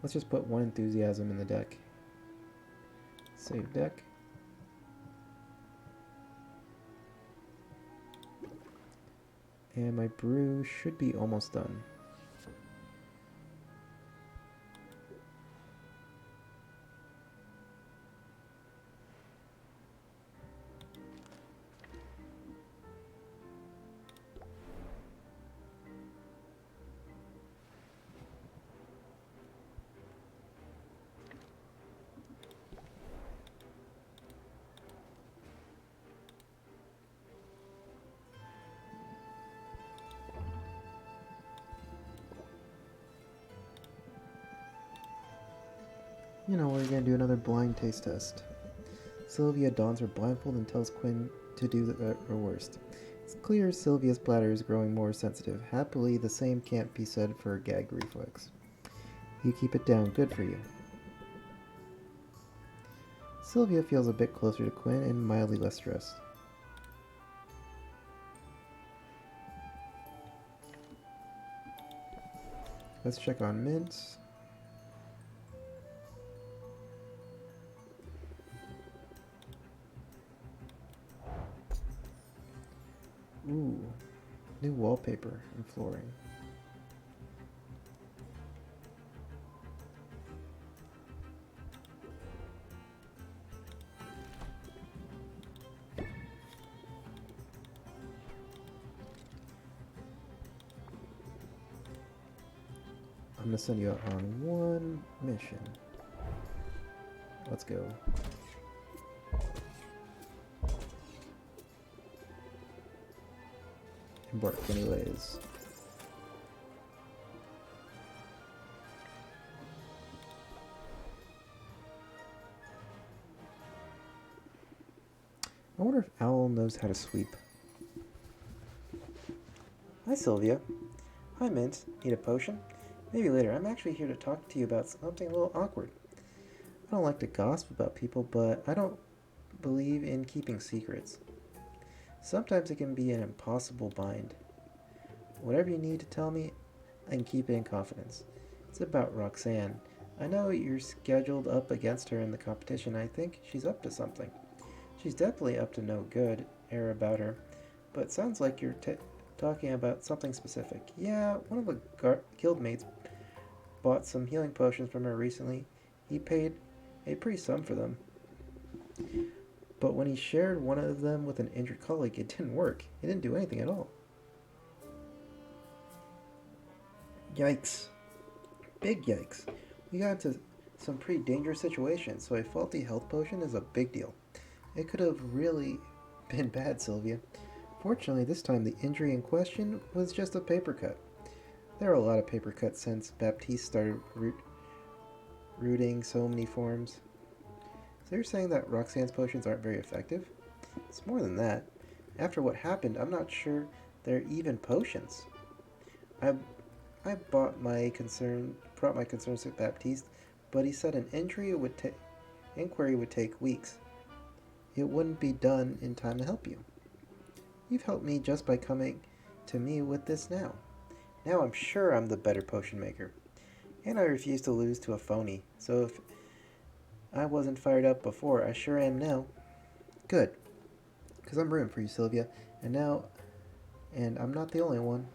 Let's just put 1 enthusiasm in the deck. Save deck. And my brew should be almost done. You know, we're gonna do another blind taste test. Sylvia dons her blindfold and tells Quinn to do her worst. It's clear Sylvia's bladder is growing more sensitive. Happily, the same can't be said for her gag reflex. You keep it down, good for you. Sylvia feels a bit closer to Quinn and mildly less stressed. Let's check on Mint. Ooh, new wallpaper and flooring. I'm gonna send you out on one mission. Let's go. Embark anyways. I wonder if Owl knows how to sweep. Hi, Sylvia. Hi, Mint. Need a potion? Maybe later. I'm actually here to talk to you about something a little awkward. I don't like to gossip about people, but I don't believe in keeping secrets. Sometimes it can be an impossible bind. Whatever you need to tell me, I can keep it in confidence. It's about Roxanne. I know you're scheduled up against her in the competition. I think she's up to something. She's definitely up to no good, air about her, but it sounds like you're talking about something specific. Yeah, one of the guildmates bought some healing potions from her recently. He paid a pretty sum for them. But when he shared one of them with an injured colleague, it didn't work. It didn't do anything at all. Yikes. Big yikes. We got into some pretty dangerous situations, so a faulty health potion is a big deal. It could have really been bad, Sylvia. Fortunately, this time the injury in question was just a paper cut. There are a lot of paper cuts since Baptiste started rooting so many forms. So you're saying that Roxanne's potions aren't very effective? It's more than that. After what happened, I'm not sure they're even potions. I brought my concerns to Baptiste, but he said an inquiry would take weeks. It wouldn't be done in time to help you. You've helped me just by coming to me with this now. Now I'm sure I'm the better potion maker. And I refuse to lose to a phony, so if I wasn't fired up before, I sure am now. Good, because I'm rooting for you, Sylvia, and I'm not the only one.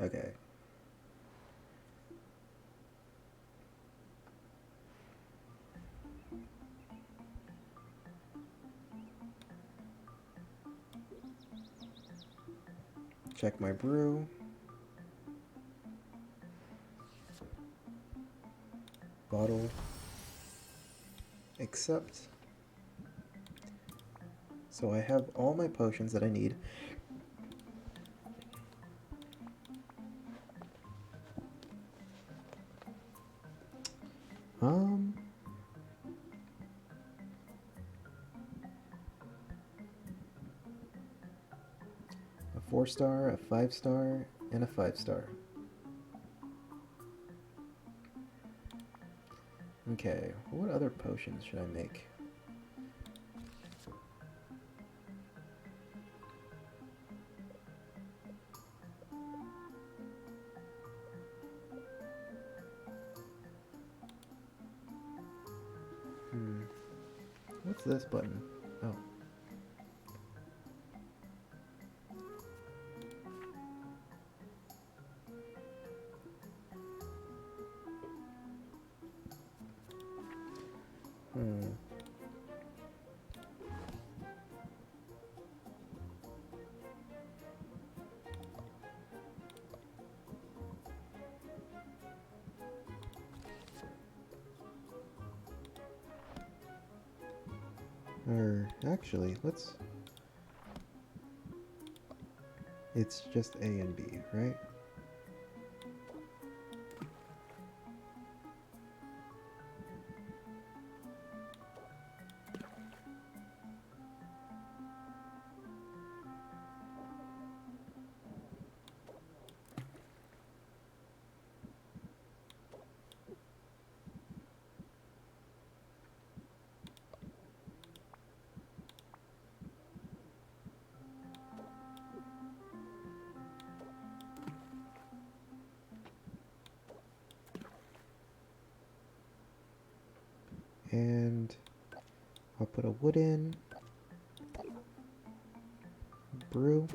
Okay. Check my brew. Bottle. Accept. So I have all my potions that I need. Um, a 4-star, a 5-star, and a 5-star. Okay, what other potions should I make? What's this button? Oh. Hmm. Or actually, let's. It's just A and B, right? And I'll put a wood in. Brew.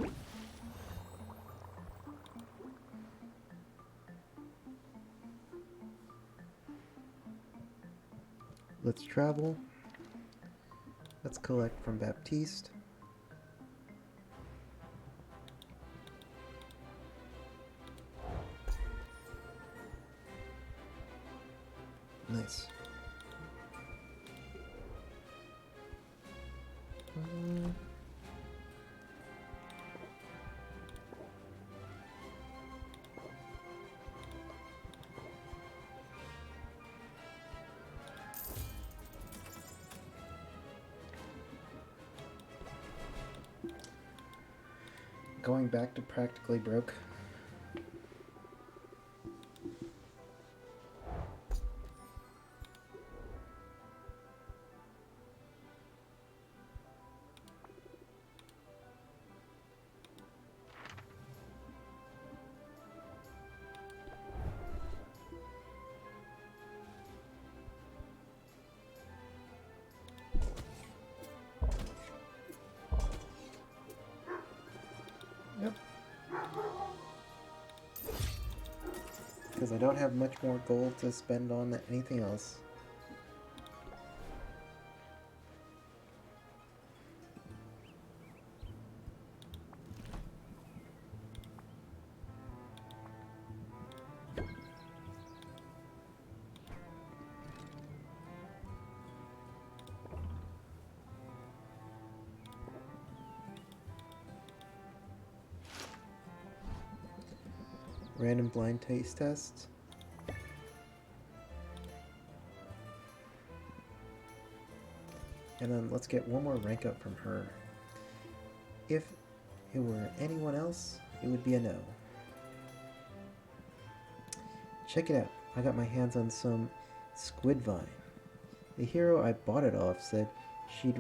Let's travel. Let's collect from Baptiste. Nice. Going back to practically broke. Yep. Because I don't have much more gold to spend on anything else. Random blind taste test. And then let's get one more rank up from her. If it were anyone else, it would be a no. Check it out. I got my hands on some squid vine. The hero I bought it off said she'd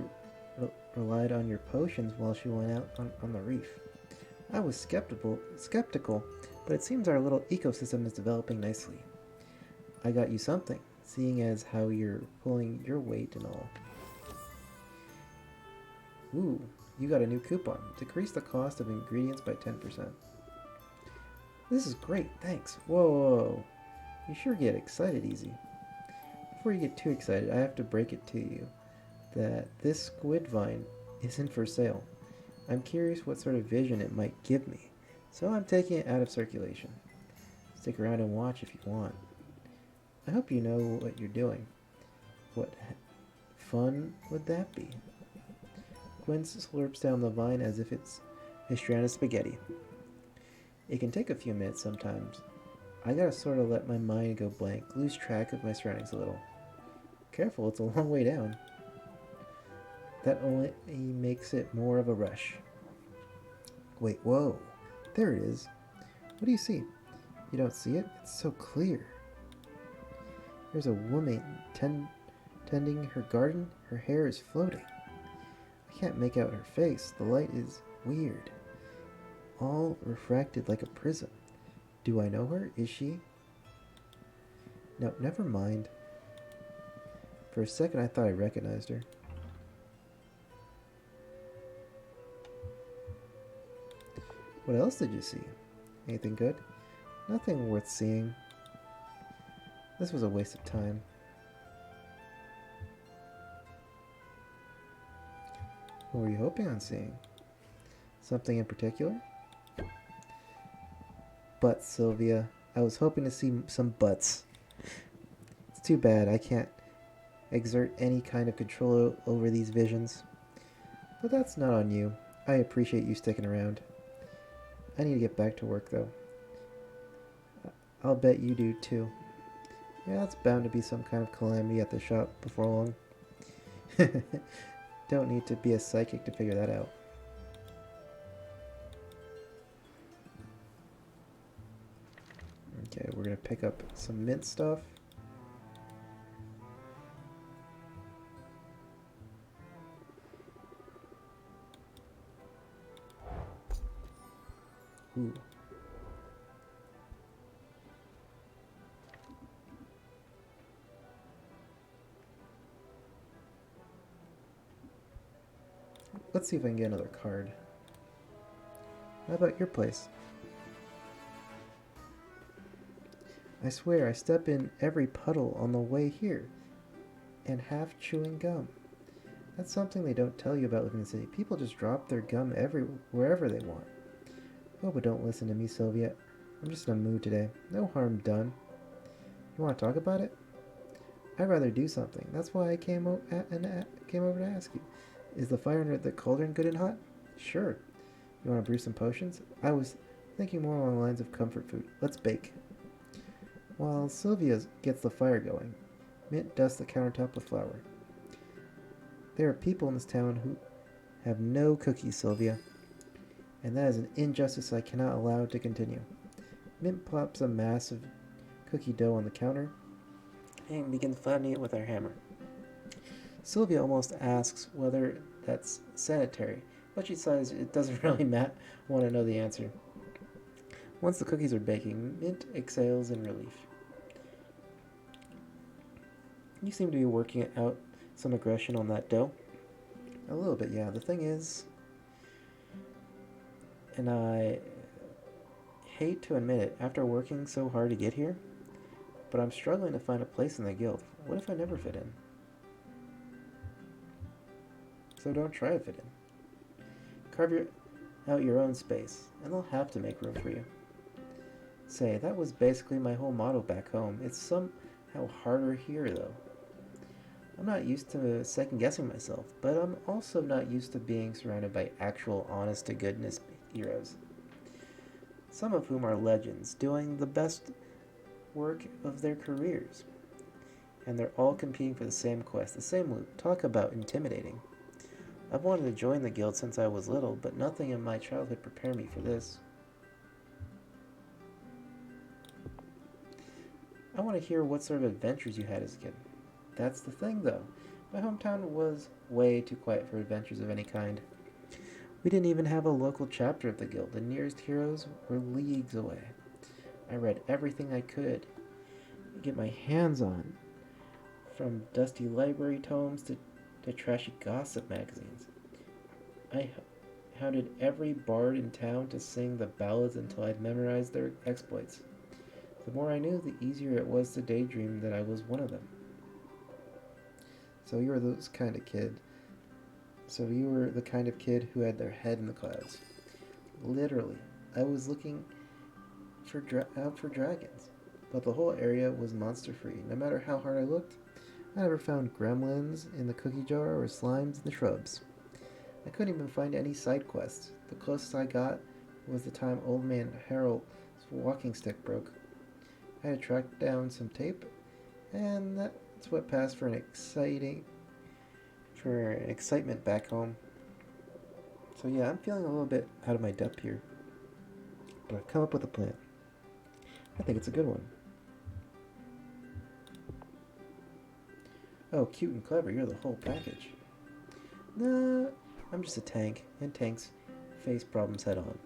relied on your potions while she went out on the reef. I was skeptical, but it seems our little ecosystem is developing nicely. I got you something, seeing as how you're pulling your weight and all. Ooh, you got a new coupon. Decrease the cost of ingredients by 10%. This is great, thanks. Whoa. You sure get excited easy. Before you get too excited, I have to break it to you that this squid vine isn't for sale. I'm curious what sort of vision it might give me, so I'm taking it out of circulation. Stick around and watch if you want. I hope you know what you're doing. What fun would that be? Gwen slurps down the vine as if it's a strand of spaghetti. It can take a few minutes sometimes. I gotta sort of let my mind go blank, lose track of my surroundings a little. Careful, it's a long way down. That only makes it more of a rush. Wait, whoa. There it is. What do you see? You don't see it? It's so clear. There's a woman tending her garden. Her hair is floating. I can't make out her face. The light is weird. All refracted like a prism. Do I know her? Is she? No, never mind. For a second I thought I recognized her. What else did you see? Anything good? Nothing worth seeing. This was a waste of time. What were you hoping on seeing? Something in particular? Butts, Sylvia. I was hoping to see some butts. It's too bad I can't exert any kind of control over these visions. But that's not on you. I appreciate you sticking around. I need to get back to work, though. I'll bet you do, too. Yeah, it's bound to be some kind of calamity at the shop before long. Don't need to be a psychic to figure that out. Okay, we're gonna pick up some mint stuff. Ooh. Let's see if I can get another card. How about your place? I swear I step in every puddle on the way here, and half chewing gum. That's something they don't tell you about living in the city. People just drop their gum wherever they want. Oh, but don't listen to me, Sylvia. I'm just in a mood today. No harm done. You want to talk about it? I'd rather do something. That's why I came over to ask you. Is the fire under the cauldron good and hot? Sure. You want to brew some potions? I was thinking more along the lines of comfort food. Let's bake. While Sylvia gets the fire going, Mint dusts the countertop with flour. There are people in this town who have no cookies, Sylvia, and that is an injustice I cannot allow to continue. Mint plops a mass of cookie dough on the counter and begins flattening it with her hammer. Sylvia almost asks whether that's sanitary, but she decides it doesn't really want to know the answer. Once the cookies are baking, Mint exhales in relief. You seem to be working out some aggression on that dough. A little bit, yeah. The thing is, and I hate to admit it, after working so hard to get here, but I'm struggling to find a place in the guild. What if I never fit in? So don't try to fit in. Carve out your own space, and they'll have to make room for you. Say, that was basically my whole motto back home. It's somehow harder here, though. I'm not used to second-guessing myself, but I'm also not used to being surrounded by actual honest-to-goodness heroes. Some of whom are legends, doing the best work of their careers. And they're all competing for the same quest, the same loot. Talk about intimidating. I've wanted to join the guild since I was little, but nothing in my childhood prepared me for this. I want to hear what sort of adventures you had as a kid. That's the thing, though. My hometown was way too quiet for adventures of any kind. We didn't even have a local chapter of the guild. The nearest heroes were leagues away. I read everything I could get my hands on, from dusty library tomes to trashy gossip magazines. I hounded every bard in town to sing the ballads until I'd memorized their exploits. The more I knew, the easier it was to daydream that I was one of them. So you were the kind of kid who had their head in the clouds. Literally, I was looking out for dragons, but the whole area was monster-free. No matter how hard I looked, I never found gremlins in the cookie jar or slimes in the shrubs. I couldn't even find any side quests. The closest I got was the time Old Man Harold's walking stick broke. I had to track down some tape, and that's what passed for an excitement back home. So yeah, I'm feeling a little bit out of my depth here, but I've come up with a plan. I think it's a good one. Oh, cute and clever, you're the whole package. Nah, I'm just a tank, and tanks face problems head on.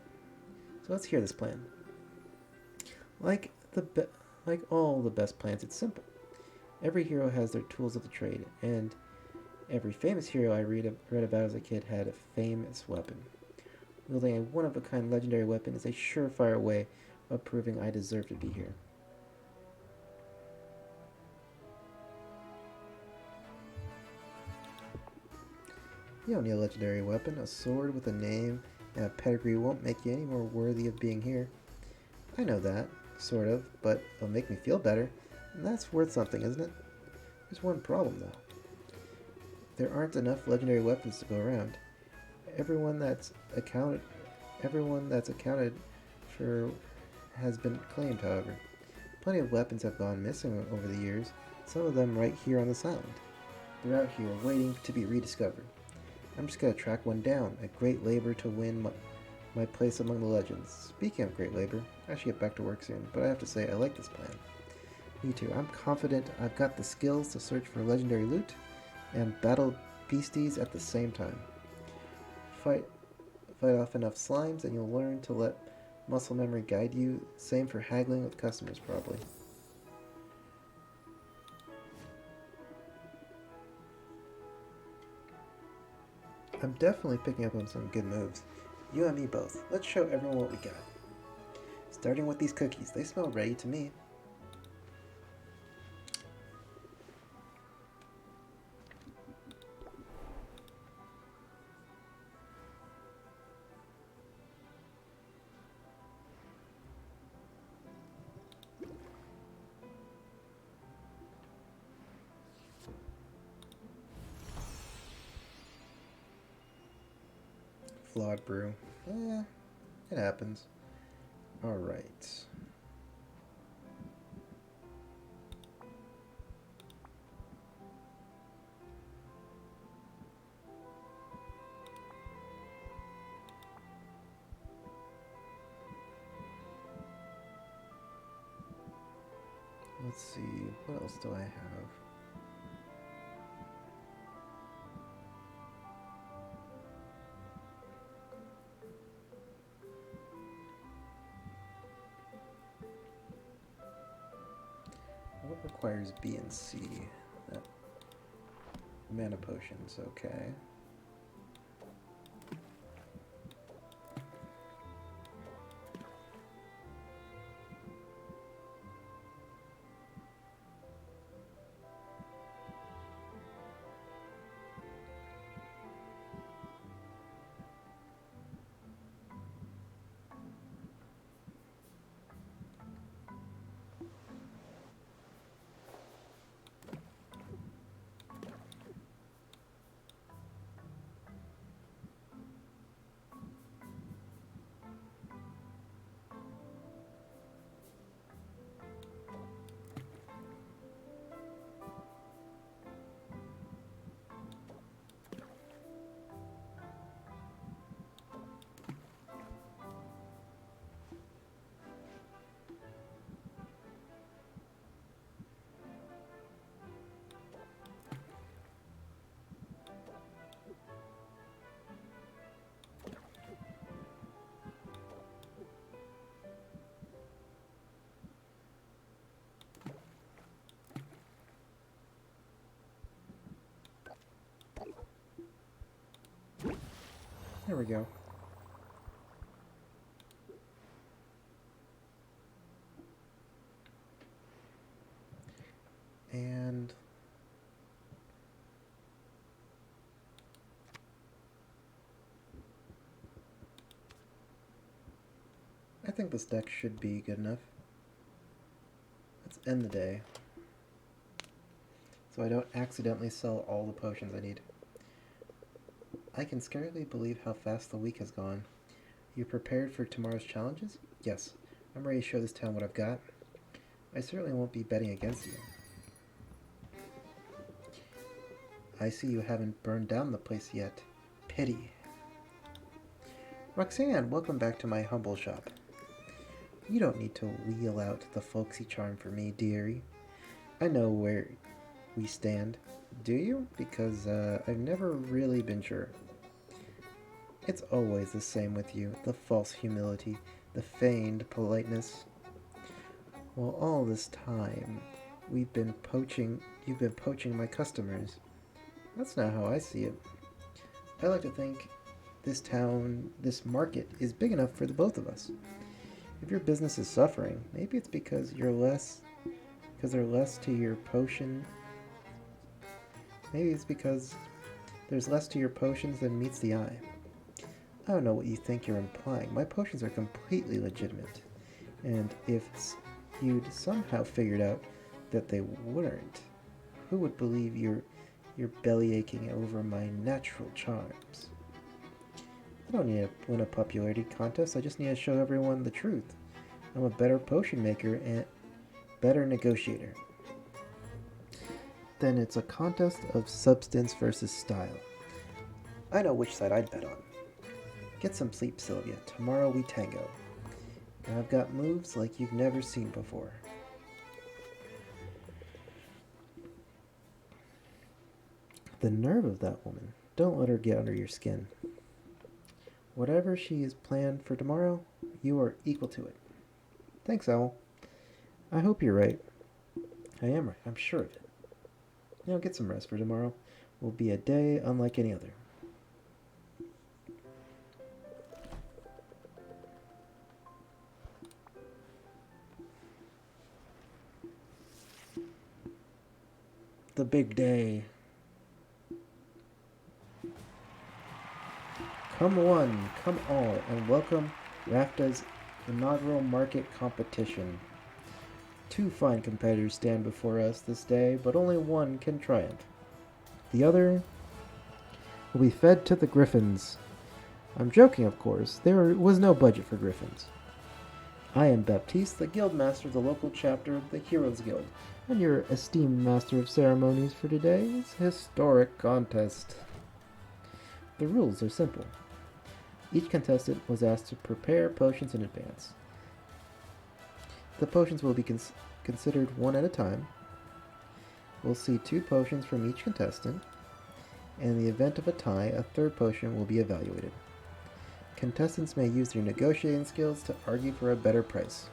So let's hear this plan. Like all the best plans, it's simple. Every hero has their tools of the trade, and every famous hero I read about as a kid had a famous weapon. Wielding a one-of-a-kind legendary weapon is a surefire way of proving I deserve to be here. You don't need a legendary weapon. A sword with a name and a pedigree won't make you any more worthy of being here. I know that, sort of, but it'll make me feel better, and that's worth something, isn't it? There's one problem, though. There aren't enough legendary weapons to go around. Everyone that's accounted for has been claimed, however. Plenty of weapons have gone missing over the years, some of them right here on this island. They're out here waiting to be rediscovered. I'm just gonna track one down, at great labor to win my place among the legends. Speaking of great labor, I should get back to work soon, but I have to say I like this plan. Me too. I'm confident I've got the skills to search for legendary loot and battle beasties at the same time. Fight off enough slimes and you'll learn to let muscle memory guide you. Same for haggling with customers, probably. I'm definitely picking up on some good moves. You and me both. Let's show everyone what we got. Starting with these cookies. They smell ready to me. flawed brew. It happens. Alright. Let's see, what else do I have? What requires B and C? Mana potions, okay. There we go. And I think this deck should be good enough. Let's end the day, so I don't accidentally sell all the potions I need. I can scarcely believe how fast the week has gone. You prepared for tomorrow's challenges? Yes. I'm ready to show this town what I've got. I certainly won't be betting against you. I see you haven't burned down the place yet. Pity. Roxanne, welcome back to my humble shop. You don't need to wheel out the folksy charm for me, dearie. I know where we stand. Do you? Because I've never really been sure. It's always the same with you, the false humility, the feigned politeness. Well, all this time, you've been poaching my customers. That's not how I see it. I like to think this town, this market, is big enough for the both of us. If your business is suffering, maybe it's because there's less to your potion. Maybe it's because there's less to your potions than meets the eye. I don't know what you think you're implying. My potions are completely legitimate. And if you'd somehow figured out that they weren't, who would believe you're belly aching over my natural charms? I don't need to win a popularity contest. I just need to show everyone the truth. I'm a better potion maker and better negotiator. Then it's a contest of substance versus style. I know which side I'd bet on. Get some sleep, Sylvia. Tomorrow we tango. And I've got moves like you've never seen before. The nerve of that woman. Don't let her get under your skin. Whatever she has planned for tomorrow, you are equal to it. Thanks, Owl. I hope you're right. I am right. I'm sure of it. Now get some rest, for tomorrow will be a day unlike any other. The big day. Come one, come all, and welcome Rafta's inaugural market competition. Two fine competitors stand before us this day, but only one can triumph. The other will be fed to the griffins. I'm joking, of course. There was no budget for griffins. I am Baptiste, the guildmaster of the local chapter of the Heroes Guild, and your esteemed master of ceremonies for today's historic contest. The rules are simple. Each contestant was asked to prepare potions in advance. The potions will be considered one at a time. We'll see 2 potions from each contestant, and in the event of a tie, a 3rd potion will be evaluated. Contestants may use their negotiating skills to argue for a better price.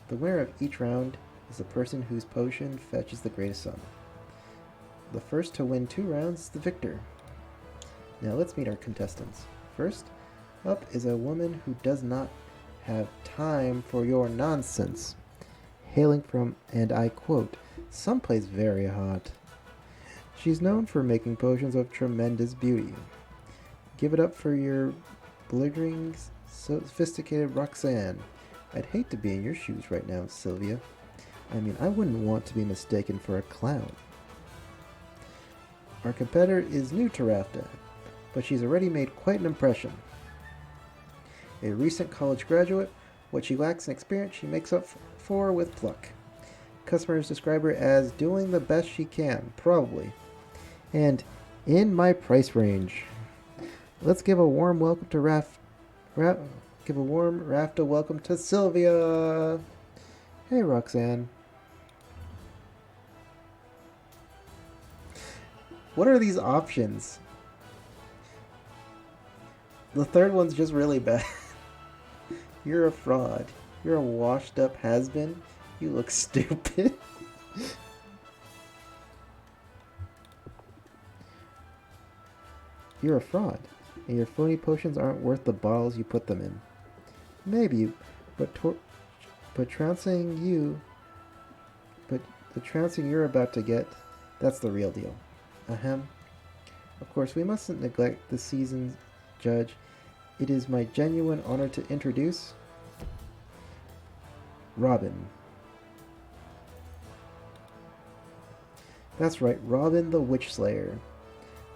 The winner of each round is the person whose potion fetches the greatest sum. The first to win 2 rounds is the victor. Now let's meet our contestants. First up is a woman who does not have time for your nonsense. Hailing from, and I quote, someplace very hot. She's known for making potions of tremendous beauty. Give it up for your belligerent, sophisticated Roxanne. I'd hate to be in your shoes right now, Sylvia. I mean, I wouldn't want to be mistaken for a clown. Our competitor is new to Rafta, but she's already made quite an impression. A recent college graduate, what she lacks in experience she makes up for with pluck. Customers describe her as doing the best she can, probably. And in my price range. Let's give a warm welcome to give a warm Rafta welcome to Sylvia. Hey, Roxanne. What are these options? The third one's just really bad. You're a fraud. You're a washed up has-been. You look stupid. You're a fraud, and your phony potions aren't worth the bottles you put them in. Maybe, but trouncing you, but the trouncing you're about to get, that's the real deal. Ahem. Of course, we mustn't neglect the season's judge. It is my genuine honor to introduce Robin. That's right, Robin the Witch Slayer.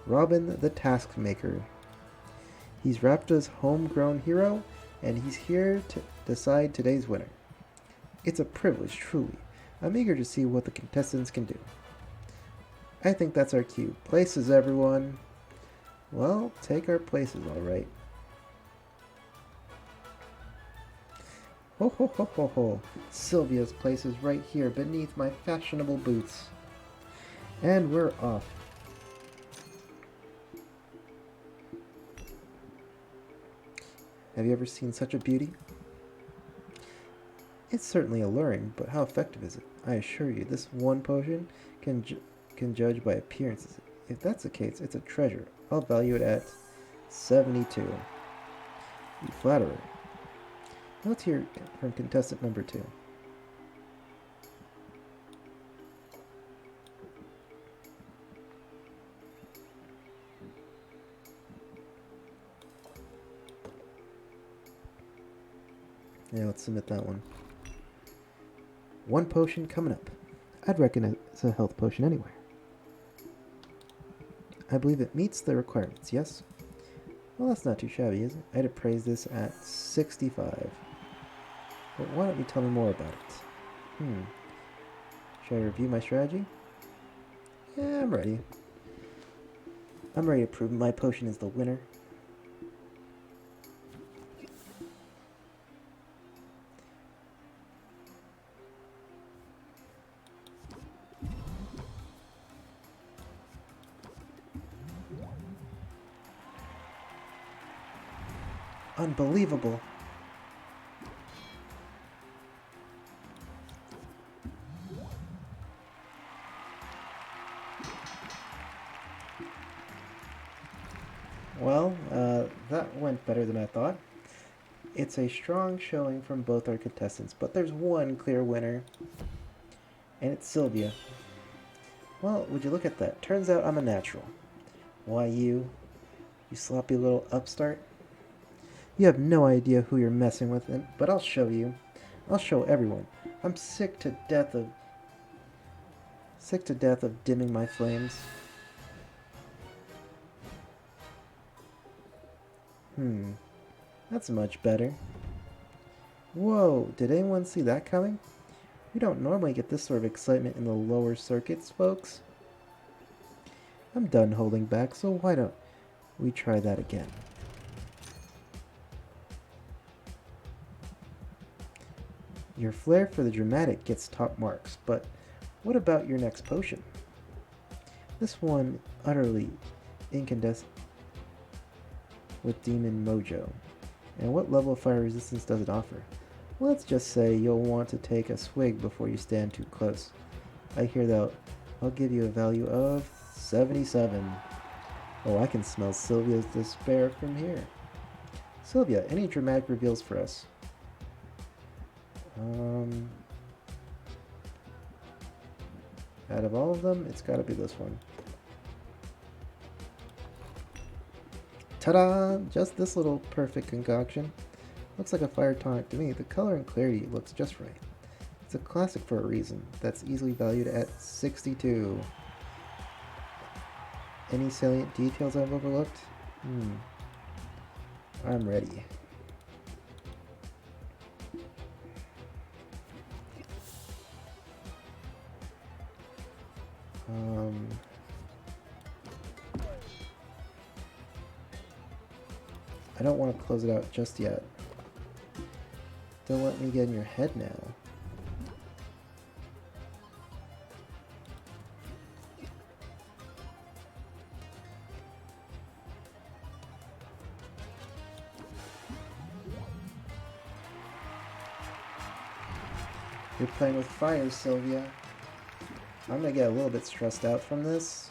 Robin the Task Maker. He's Rapta's homegrown hero, and he's here to decide today's winner. It's a privilege, truly. I'm eager to see what the contestants can do. I think that's our cue. Places, everyone. Well, take our places, all right. Ho ho ho ho ho. Sylvia's place is right here beneath my fashionable boots. And we're off. Have you ever seen such a beauty? It's certainly alluring, but how effective is it? I assure you, this one potion can judge by appearances. If that's the case, it's a treasure. I'll value it at 72. You flatterer. Let's hear from contestant number 2. Yeah, let's submit that one. One potion coming up. I'd reckon it's a health potion anywhere. I believe it meets the requirements, yes? Well, that's not too shabby, is it? I'd appraise this at 65. But why don't you tell me more about it? Should I review my strategy? Yeah, I'm ready. I'm ready to prove my potion is the winner. Unbelievable. Well, that went better than I thought. It's a strong showing from both our contestants, but there's one clear winner, and it's Sylvia. Well, would you look at that? Turns out I'm a natural. Why you sloppy little upstart? You have no idea who you're messing with, but I'll show you. I'll show everyone. I'm sick to death of dimming my flames. That's much better. Whoa, did anyone see that coming? We don't normally get this sort of excitement in the lower circuits, folks. I'm done holding back, so why don't we try that again? Your flair for the dramatic gets top marks, but what about your next potion? This one utterly incandescent with demon mojo. And what level of fire resistance does it offer? Let's just say you'll want to take a swig before you stand too close. I hear that I'll give you a value of 77. Oh, I can smell Sylvia's despair from here. Sylvia, any dramatic reveals for us? Out of all of them, it's gotta be this one. Ta-da! Just this little perfect concoction. Looks like a fire tonic to me. The color and clarity looks just right. It's a classic for a reason. That's easily valued at 62. Any salient details I've overlooked? I'm ready. I don't want to close it out just yet. Don't let me get in your head now. You're playing with fire, Sylvia. I'm gonna get a little bit stressed out from this.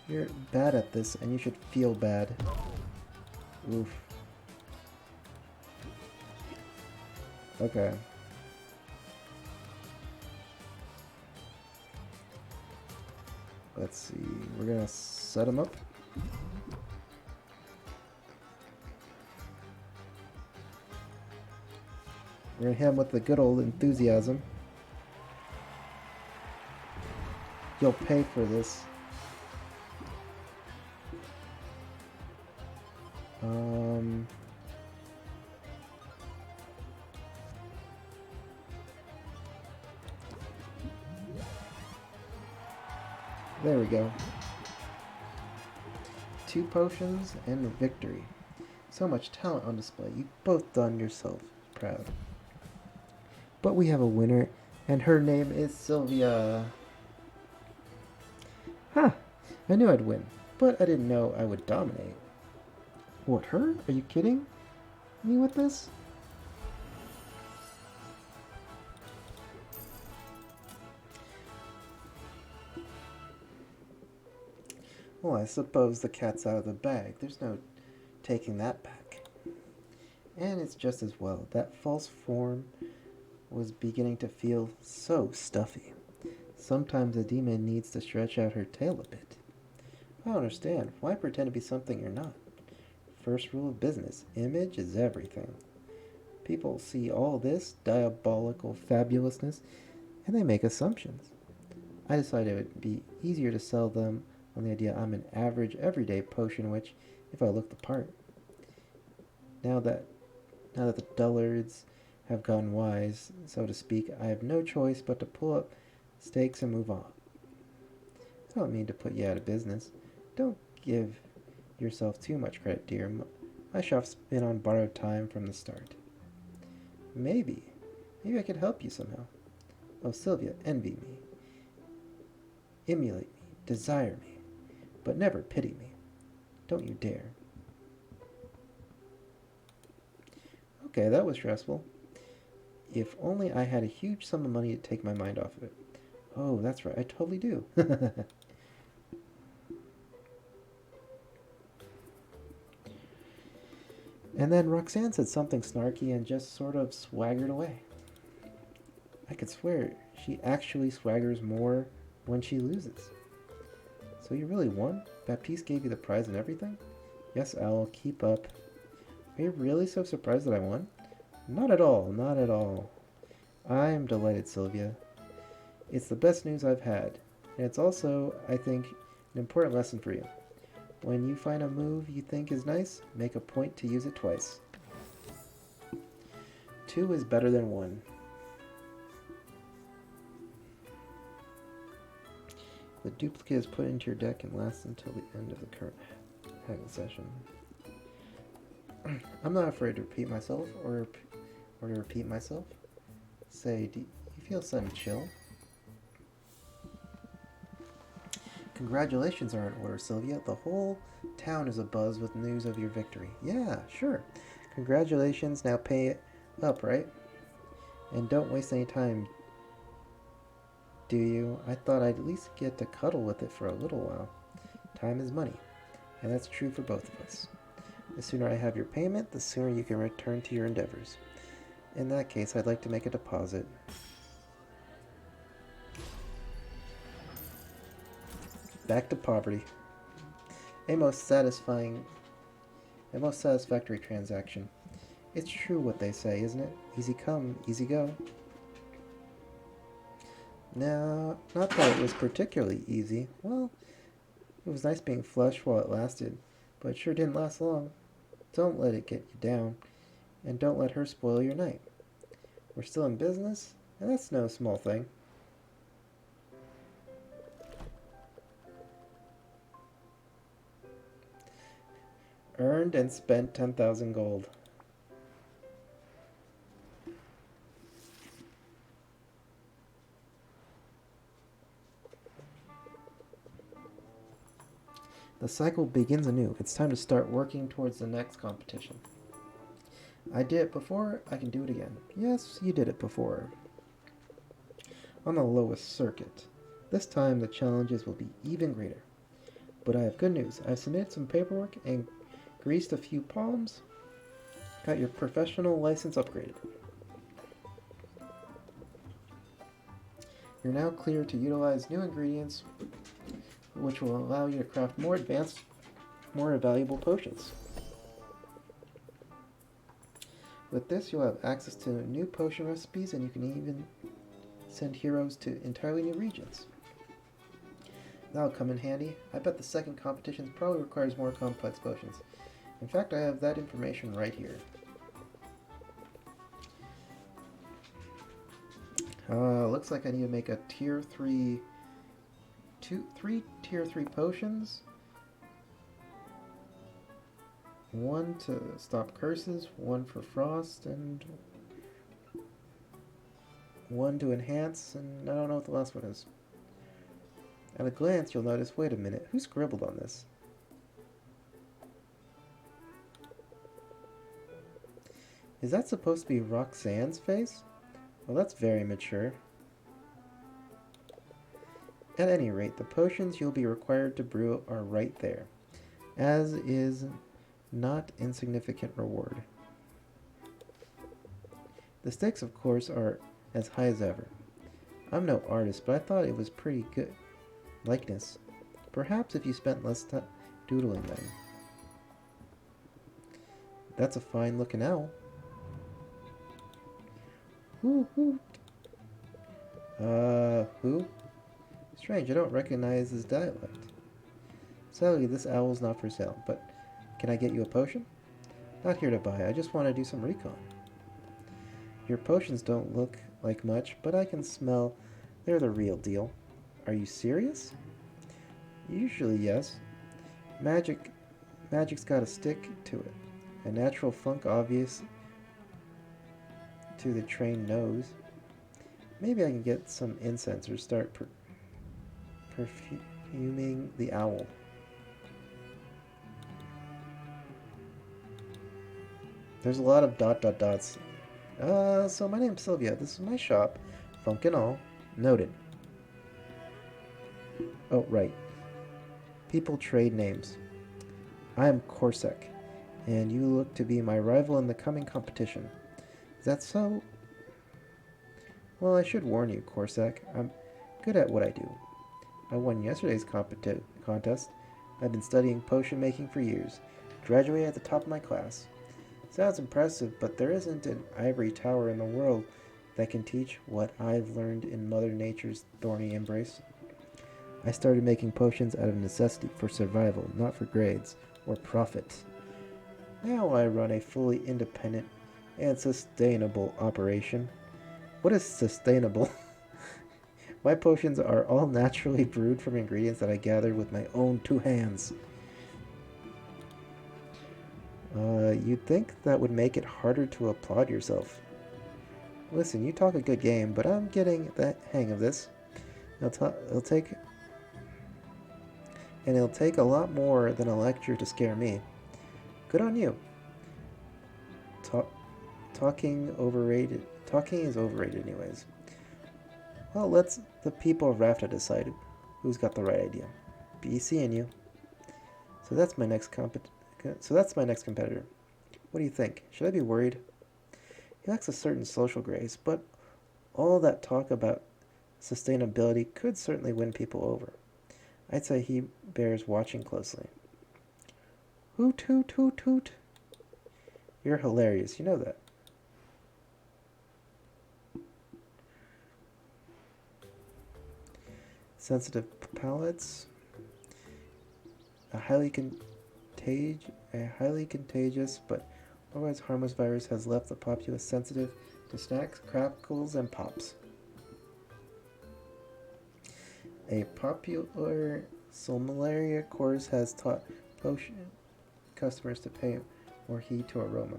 You're bad at this, and you should feel bad. Oof. Okay. Let's see. We're gonna set him up. We're gonna hit him with the good old enthusiasm. You'll pay for this. There we go. 2 potions and a victory. So much talent on display. You've both done yourself proud. But we have a winner, and her name is Sylvia. Huh. I knew I'd win, but I didn't know I would dominate. What, her? Are you kidding me with this? Well, I suppose the cat's out of the bag. There's no taking that back. And it's just as well. That false form was beginning to feel so stuffy. Sometimes a demon needs to stretch out her tail a bit. I don't understand. Why pretend to be something you're not? First rule of business, image is everything. People see all this diabolical fabulousness and they make assumptions. I decided it would be easier to sell them on the idea I'm an average everyday potion witch if I look the part. Now that the dullards have gone wise, so to speak, I have no choice but to pull up stakes and move on. I don't mean to put you out of business. Don't give yourself too much credit, dear. My shop's been on borrowed time from the start. Maybe I could help you somehow. Oh, Sylvia, envy me. Emulate me. Desire me. But never pity me. Don't you dare. Okay, that was stressful. If only I had a huge sum of money to take my mind off of it. Oh, that's right, I totally do. And then Roxanne said something snarky and just sort of swaggered away. I could swear she actually swaggers more when she loses. So you really won? Baptiste gave you the prize and everything? Yes, Owl, keep up. Are you really so surprised that I won? Not at all, not at all. I am delighted, Sylvia. It's the best news I've had. And it's also, I think, an important lesson for you. When you find a move you think is nice, make a point to use it twice. 2 is better than 1. The duplicate is put into your deck and lasts until the end of the current haggle session. I'm not afraid to repeat myself or to repeat myself. Say, do you feel some chill? Congratulations are in order, Sylvia. The whole town is abuzz with news of your victory. Yeah, sure. Congratulations, now pay it up, right? And don't waste any time, do you? I thought I'd at least get to cuddle with it for a little while. Time is money, and that's true for both of us. The sooner I have your payment, the sooner you can return to your endeavors. In that case, I'd like to make a deposit. Back to poverty. A most satisfactory transaction. It's true what they say, isn't it? Easy come, easy go. No, not that it was particularly easy. Well, it was nice being flush while it lasted, but it sure didn't last long. Don't let it get you down, and don't let her spoil your night. We're still in business, and that's no small thing. Earned and spent 10,000 gold. The cycle begins anew. It's time to start working towards the next competition. I did it before, I can do it again. Yes, you did it before. On the lowest circuit. This time the challenges will be even greater. But I have good news. I've submitted some paperwork and greased a few palms. Got your professional license upgraded. You're now clear to utilize new ingredients which will allow you to craft more advanced, more valuable potions. With this, you'll have access to new potion recipes, and you can even send heroes to entirely new regions. That'll come in handy. I bet the second competition probably requires more complex potions. In fact, I have that information right here. Looks like I need to make a tier 3... three tier 3 potions. 1 to stop curses, 1 for frost, and 1 to enhance, and I don't know what the last one is. At a glance, you'll notice, wait a minute, who scribbled on this? Is that supposed to be Roxanne's face? Well, that's very mature. At any rate, the potions you'll be required to brew are right there, as is not insignificant reward. The stakes, of course, are as high as ever. I'm no artist, but I thought it was pretty good likeness. Perhaps if you spent less time doodling them. That's a fine looking owl. Who? Who? Strange, I don't recognize his dialect. Sadly, this owl's not for sale, but can I get you a potion? Not here to buy, I just want to do some recon. Your potions don't look like much, but I can smell they're the real deal. Are you serious? Usually, yes. Magic's got a stick to it. A natural funk obvious to the trained nose. Maybe I can get some incense or start perfuming the owl. There's a lot of dots. So my name's Sylvia. This is my shop. Funk and all. Noted. Oh, right. People trade names. I am Corsac, and you look to be my rival in the coming competition. Is that so? Well, I should warn you, Corsac. I'm good at what I do. I won yesterday's contest. I've been studying potion making for years. Graduated at the top of my class. Sounds impressive, but there isn't an ivory tower in the world that can teach what I've learned in Mother Nature's thorny embrace. I started making potions out of necessity for survival, not for grades or profit. Now I run a fully independent and sustainable operation. What is sustainable? My potions are all naturally brewed from ingredients that I gathered with my own two hands. You'd think that would make it harder to applaud yourself. Listen, you talk a good game, but I'm getting the hang of this. It'll take a lot more than a lecture to scare me. Good on you. Talking overrated. Talking is overrated, anyways. Well, let's the people of Rafta decide who's got the right idea. Be seeing you. So that's my next competitor. What do you think? Should I be worried? He lacks a certain social grace, but all that talk about sustainability could certainly win people over. I'd say he bears watching closely. Hoot, hoot, hoot, hoot. You're hilarious, you know that. Sensitive palates. A highly contagious but otherwise harmless virus has left the populace sensitive to snacks, crackles, and pops. A popular Solmalaria course has taught potion customers to pay more heed to aroma.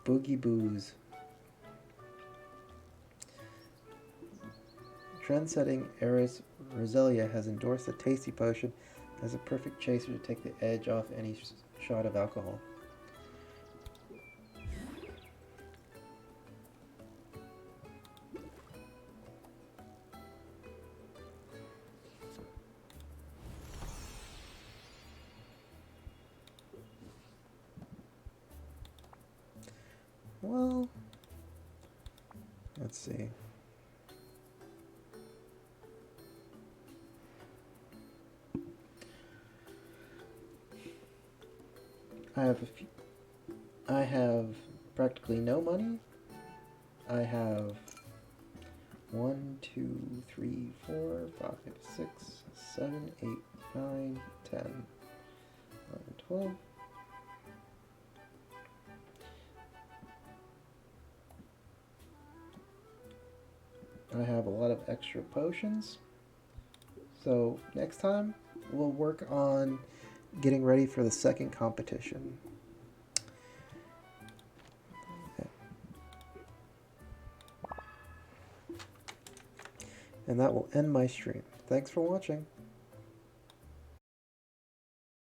Boogie Booze. Trend-setting heiress Roselia has endorsed the tasty potion as a perfect chaser to take the edge off any shot of alcohol. Well, let's see. I have practically no money. I have 1, 2, 3, 4, 5, 6, 7, 8, 9, 10, 11, 12. I have a lot of extra potions. So next time we'll work on getting ready for the second competition. And that will end my stream. Thanks for watching.